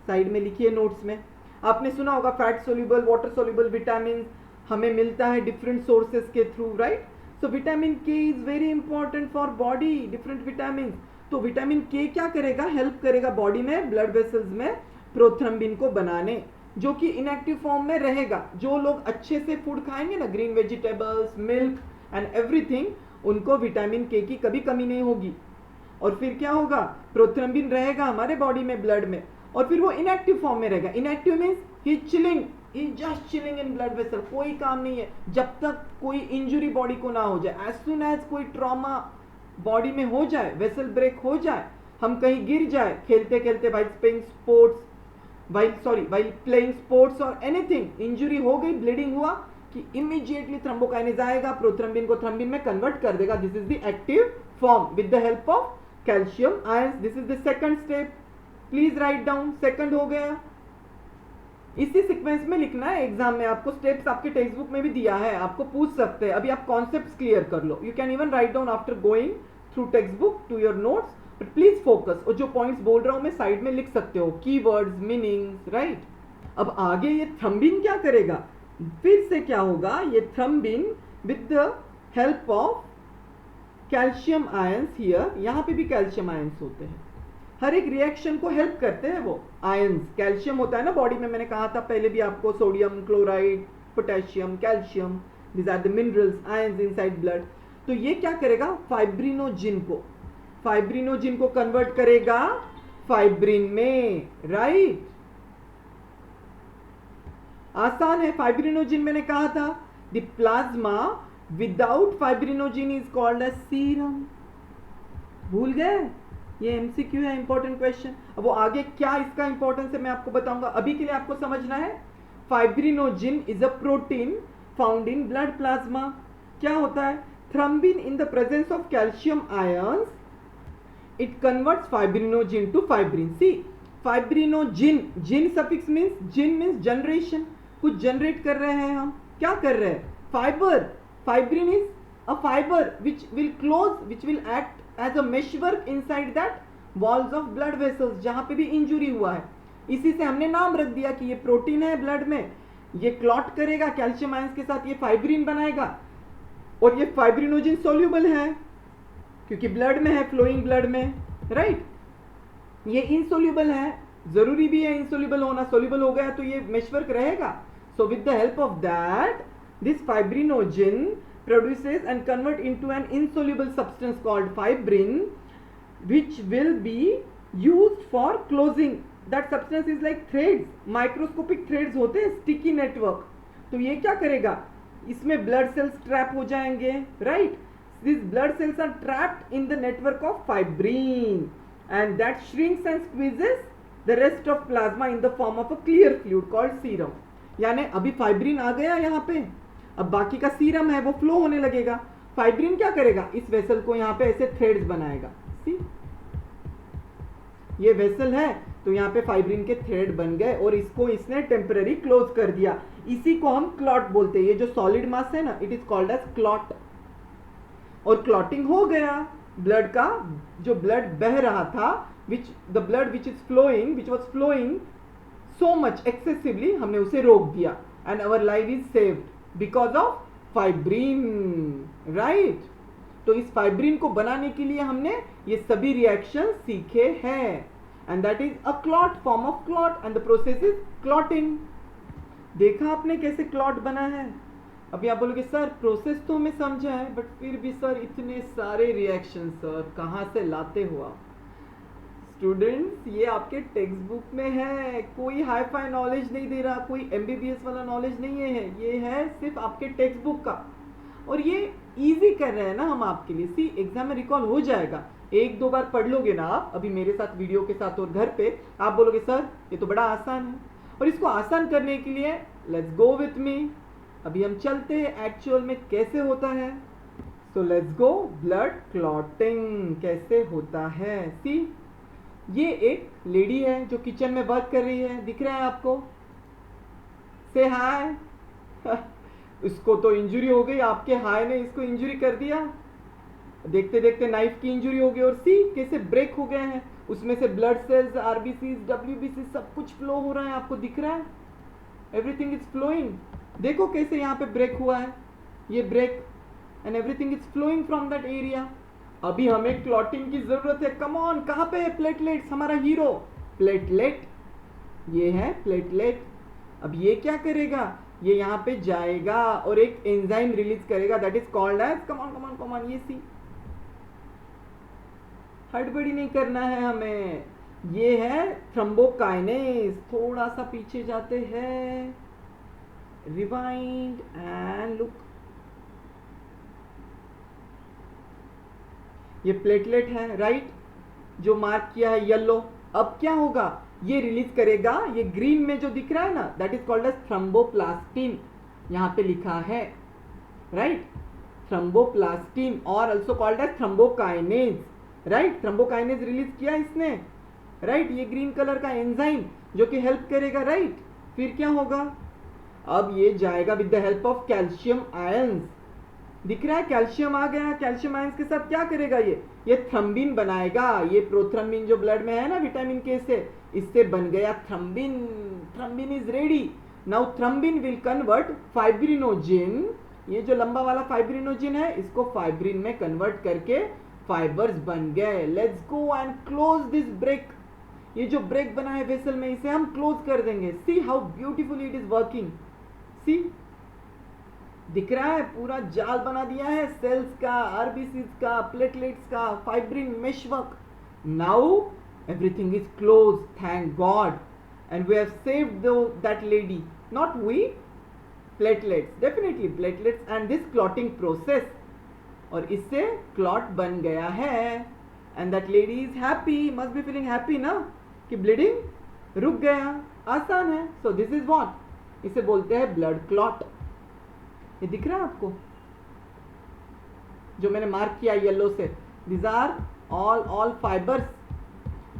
साइड में लिखिए नोट्स में। आपने सुना होगा fat soluble, water soluble vitamin हमें मिलता है डिफरेंट सोर्सेस के थ्रू, राइट? सो विटामिन के is very important for body, different vitamin. तो विटामिन के क्या करेगा? हेल्प करेगा बॉडी में, ब्लड वेसल्स में प्रोथ्रम्बिन को बनाने, जो कि इनएक्टिव फॉर्म में रहेगा। जो लोग अच्छे से फूड खाएंगे ना, green vegetables, milk and everything, उनको विटामिन के की कभी कमी नहीं होगी। और फिर क्या होगा? प्रोथ्रम्बिन रहेगा हमारे बॉडी में, ब्लड में, और फिर वो इनएक्टिव फॉर्म में रहेगा। Inactive means he chilling, he just chilling in blood vessel, कोई काम नहीं है जब तक कोई इंजुरी बॉडी को ना हो जाए। एज सुन एज कोई ट्रॉमा बॉडी में हो जाए, वेसल ब्रेक हो जाए, हम कहीं गिर जाए खेलते खेलते, वाइल प्लेइंग स्पोर्ट्स और एनीथिंग, इंजुरी हो गई, ब्लीडिंग हुआ, कि इमीडिएटली थ्रम्बोकाइनेज आएगा, प्रोथ्रम्बिन को थ्रम्बिन में कन्वर्ट कर देगा। This is the active form with the help of calcium ions. This is the second step. Please write down. Second हो गया। इसी सीक्वेंस में लिखना है एग्जाम में, आपको स्टेप्स आपके टेक्स्ट बुक में भी दिया है, आपको पूछ सकते हैं। अभी आप कॉन्सेप्ट्स क्लियर कर लो। You can even write down after going through text book to your notes, but please focus. और जो पॉइंट्स बोल रहा हूं मैं साइड में लिख सकते हो, कीवर्ड्स, मीनिंग्स, राइट? अब आगे ये थ्रम्बिन क्या करेगा? फिर से क्या होगा? ये thrombin with the help of calcium ions, here यहां पे भी कैल्शियम आयंस होते हैं, हर एक रिएक्शन को हेल्प करते हैं वो आयंस। कैल्शियम होता है ना बॉडी में, मैंने कहा था पहले भी आपको, sodium chloride, potassium, calcium, this are the minerals, ions inside blood. तो ये क्या करेगा? फाइब्रिनोजिन को कन्वर्ट करेगा फाइब्रिन में, राइट? आसान है। फाइब्रिनोजिन मैंने कहा था, the plasma without fibrinogen is called as serum. भूल गए? ये एमसीक्यू है, इंपॉर्टेंट क्वेश्चन। अब वो आगे क्या इसका इंपॉर्टेंस है मैं आपको बताऊंगा, अभी के लिए आपको समझना है fibrinogen is a protein found in blood plasma. क्या होता है? Thrombin in the presence of calcium ions it converts fibrinogen to fibrin. See, fibrinogen, gin suffix means generation, कुछ generate कर रहे हैं हम। क्या कर रहे हैं? fiber, fibrin is a fiber which will act as a meshwork inside that walls of blood vessels, जहां पे भी इंजुरी हुआ है। इसी से हमने नाम रख दिया कि ये प्रोटीन है ब्लड में, ये क्लॉट करेगा कैल्शियम आयंस के साथ, ये फाइब्रिन बनाएगा, और ये फाइब्रिनोजिन सोल्यूबल है क्योंकि ब्लड में है, फ्लोइंग ब्लड में, राइट। ये इनसोल्यूबल है, जरूरी भी है इनसोल्यूबल होना, सोल्यूबल हो गया तो ये मेशवर्क रहेगा। So with the help of that this fibrinogen produces and convert into an insoluble substance called fibrin which will be used for closing. That substance is like threads, microscopic threads होते हैं, sticky network। तो ये क्या करेगा? इसमें blood cells trap हो जाएंगे, right? These blood cells are trapped in the network of fibrin and that shrinks and squeezes the rest of plasma in the form of a clear fluid called serum। यानी अभी fibrin आ गया यहाँ पे, अब बाकी का सीरम है वो फ्लो होने लगेगा। फाइब्रिन क्या करेगा? इस वेसल को यहाँ पे ऐसे थ्रेड्स बनाएगा। सी, ये वेसल है तो यहाँ पे फाइब्रिन के थ्रेड बन गए और इसको इसने टेम्पररी क्लोज कर दिया। इसी को हम क्लॉट बोलते हैं। ये जो सॉलिड मास है ना, it is called as clot. और क्लॉटिंग हो गया ब्लड का, जो ब्लड बह रहा था, the blood which was flowing so much excessively, हमने उसे रोक दिया and our life is saved because of fibrin, right. तो इस फाइब्रिन को बनाने के लिए हमने ये सभी रिएक्शन सीखे हैं and that is a clot, form of clot and the process is clotting. देखा आपने कैसे क्लॉट बना है? अभी आप बोलोगे सर प्रोसेस तो हमें समझा है बट फिर भी सर इतने सारे रिएक्शन सर कहाँ से लाते हो आप? स्टूडेंट्स, ये आपके टेक्स्ट बुक में है, कोई हाई फाई नॉलेज नहीं दे रहा, कोई एमबीबीएस वाला नॉलेज नहीं है, ये है सिर्फ आपके टेक्स्ट बुक का। और ये इजी कर रहे हैं ना हम आपके लिए। सी, एग्जाम में रिकॉल हो जाएगा, एक दो बार पढ़ लोगे ना आप अभी मेरे साथ वीडियो के साथ और घर पे, आप बोलोगे सर ये तो बड़ा आसान है। और इसको आसान करने के लिए लेट्स गो विथ मी, अभी हम चलते हैं एक्चुअल में कैसे होता है। सो लेट्स गो, ब्लड क्लॉटिंग कैसे होता है। सी, ये एक लेडी है जो किचन में वर्क कर रही है, दिख रहा है आपको? से हाय। इसको तो इंजरी हो गई, आपके हाय ने इसको इंजरी कर दिया, देखते देखते नाइफ की इंजरी हो गई। और सी कैसे ब्रेक हो गए हैं, उसमें से ब्लड सेल्स, आरबीसी, डब्ल्यूबीसी सब कुछ फ्लो हो रहा है, आपको दिख रहा है? Everything is flowing. देखो कैसे यहाँ पे ब्रेक हुआ है, ये break and everything is flowing from that area. अभी हमें क्लॉटिंग की जरूरत है, कम ऑन। कहाँ पे है प्लेटलेट्स, हमारा हीरो प्लेटलेट, ये है प्लेटलेट। अब ये क्या करेगा? ये यहाँ पे जाएगा और एक एंजाइम रिलीज करेगा that is called as, come on come on come on, ये सी, हड़बड़ी नहीं करना है हमें, ये है थ्रोम्बोकाइनेज। थोड़ा सा पीछे जाते हैं, रिवाइंड एंड लुक, ये प्लेटलेट है, राइट, जो मार्क किया है येलो। अब क्या होगा? ये रिलीज करेगा, ये ग्रीन में जो दिख रहा है ना, that is called as thromboplastin, यहाँ पे लिखा है, राइट, थ्रोम्बोप्लास्टिन और also called as thrombokinase, right. Thrombokinase release किया इसने, राइट, ये ग्रीन कलर का एंजाइम जो कि हेल्प करेगा, राइट। फिर क्या होगा? अब ये जाएगा with the help of calcium ions, दिख रहा है कैल्शियम आ गया, कैल्शियम आयंस के साथ क्या करेगा? ये थ्रम्बिन बनाएगा, ये प्रोथ्रम्बिन जो ब्लड में है ना विटामिन के से, इससे बन गया thrombin. Thrombin is ready now. Thrombin will convert fibrinogen, ये जो लंबा वाला फाइब्रिनोजिन है इसको फाइब्रिन में कन्वर्ट करके फाइबर्स बन गए। Let's go and close this break. ये जो ब्रेक बना है वेसल में, इसे हम क्लोज कर देंगे। See how beautifully it is working. See, दिख रहा है पूरा जाल बना दिया है सेल्स का, आरबीसी का, प्लेटलेट्स का, fibrin meshwork. Now everything is close, thank God, and we have saved that lady. not we, platelets, definitely platelets and this clotting process, और इससे क्लॉट बन गया है and that lady is happy, must be feeling happy ना कि bleeding रुक गया, आसान है. so this is what, इसे बोलते हैं blood clot. ये दिख रहा है आपको जो मैंने मार्क किया येलो से, these are all fibers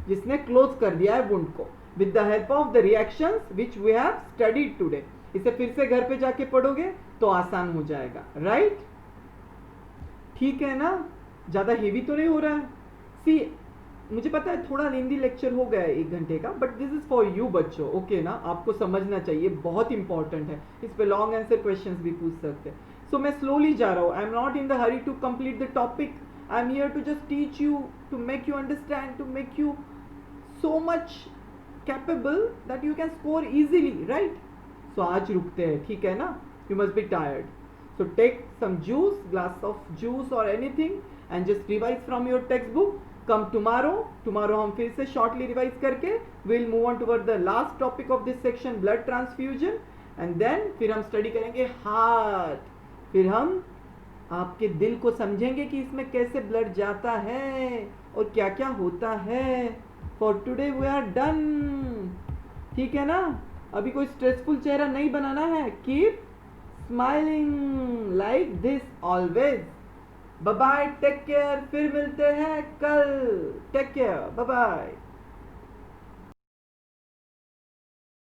जिसने क्लोज कर दिया है वुंड को with the help of the reactions which we have studied today. इसे फिर से घर पे जाके पढ़ोगे तो आसान हो जाएगा, राइट? ठीक है ना, ज्यादा हेवी तो नहीं हो रहा है. सी मुझे पता है थोड़ा लेंदी लेक्चर हो गया है 1 घंटे का, but this is for you बच्चों, ओके ना? आपको समझना चाहिए, बहुत इंपॉर्टेंट है. इस पे लॉन्ग आंसर क्वेश्चंस भी पूछ सकते हैं. सो मैं स्लोली जा रहा हूँ. I am not in the hurry to complete the topic. I am here to just teach you, to make you understand, to make you so much capable that you can score easily, right? So आज रुकते हैं, ठीक है ना? You must be tired. So take some juice, glass of juice or anything and just revise from your textbook. Come tomorrow. Tomorrow हम फिर से shortly revise करके we'll move on toward the last topic of this section, blood transfusion, and then फिर हम study करेंगे heart. फिर हम आपके दिल को समझेंगे कि इसमें कैसे ब्लड जाता है और क्या क्या होता है. For today we are done. ठीक है ना? अभी कोई स्ट्रेसफुल चेहरा नहीं बनाना है. Keep smiling like this always. Bye bye, take care. फिर मिलते हैं कल. Take care. Bye bye.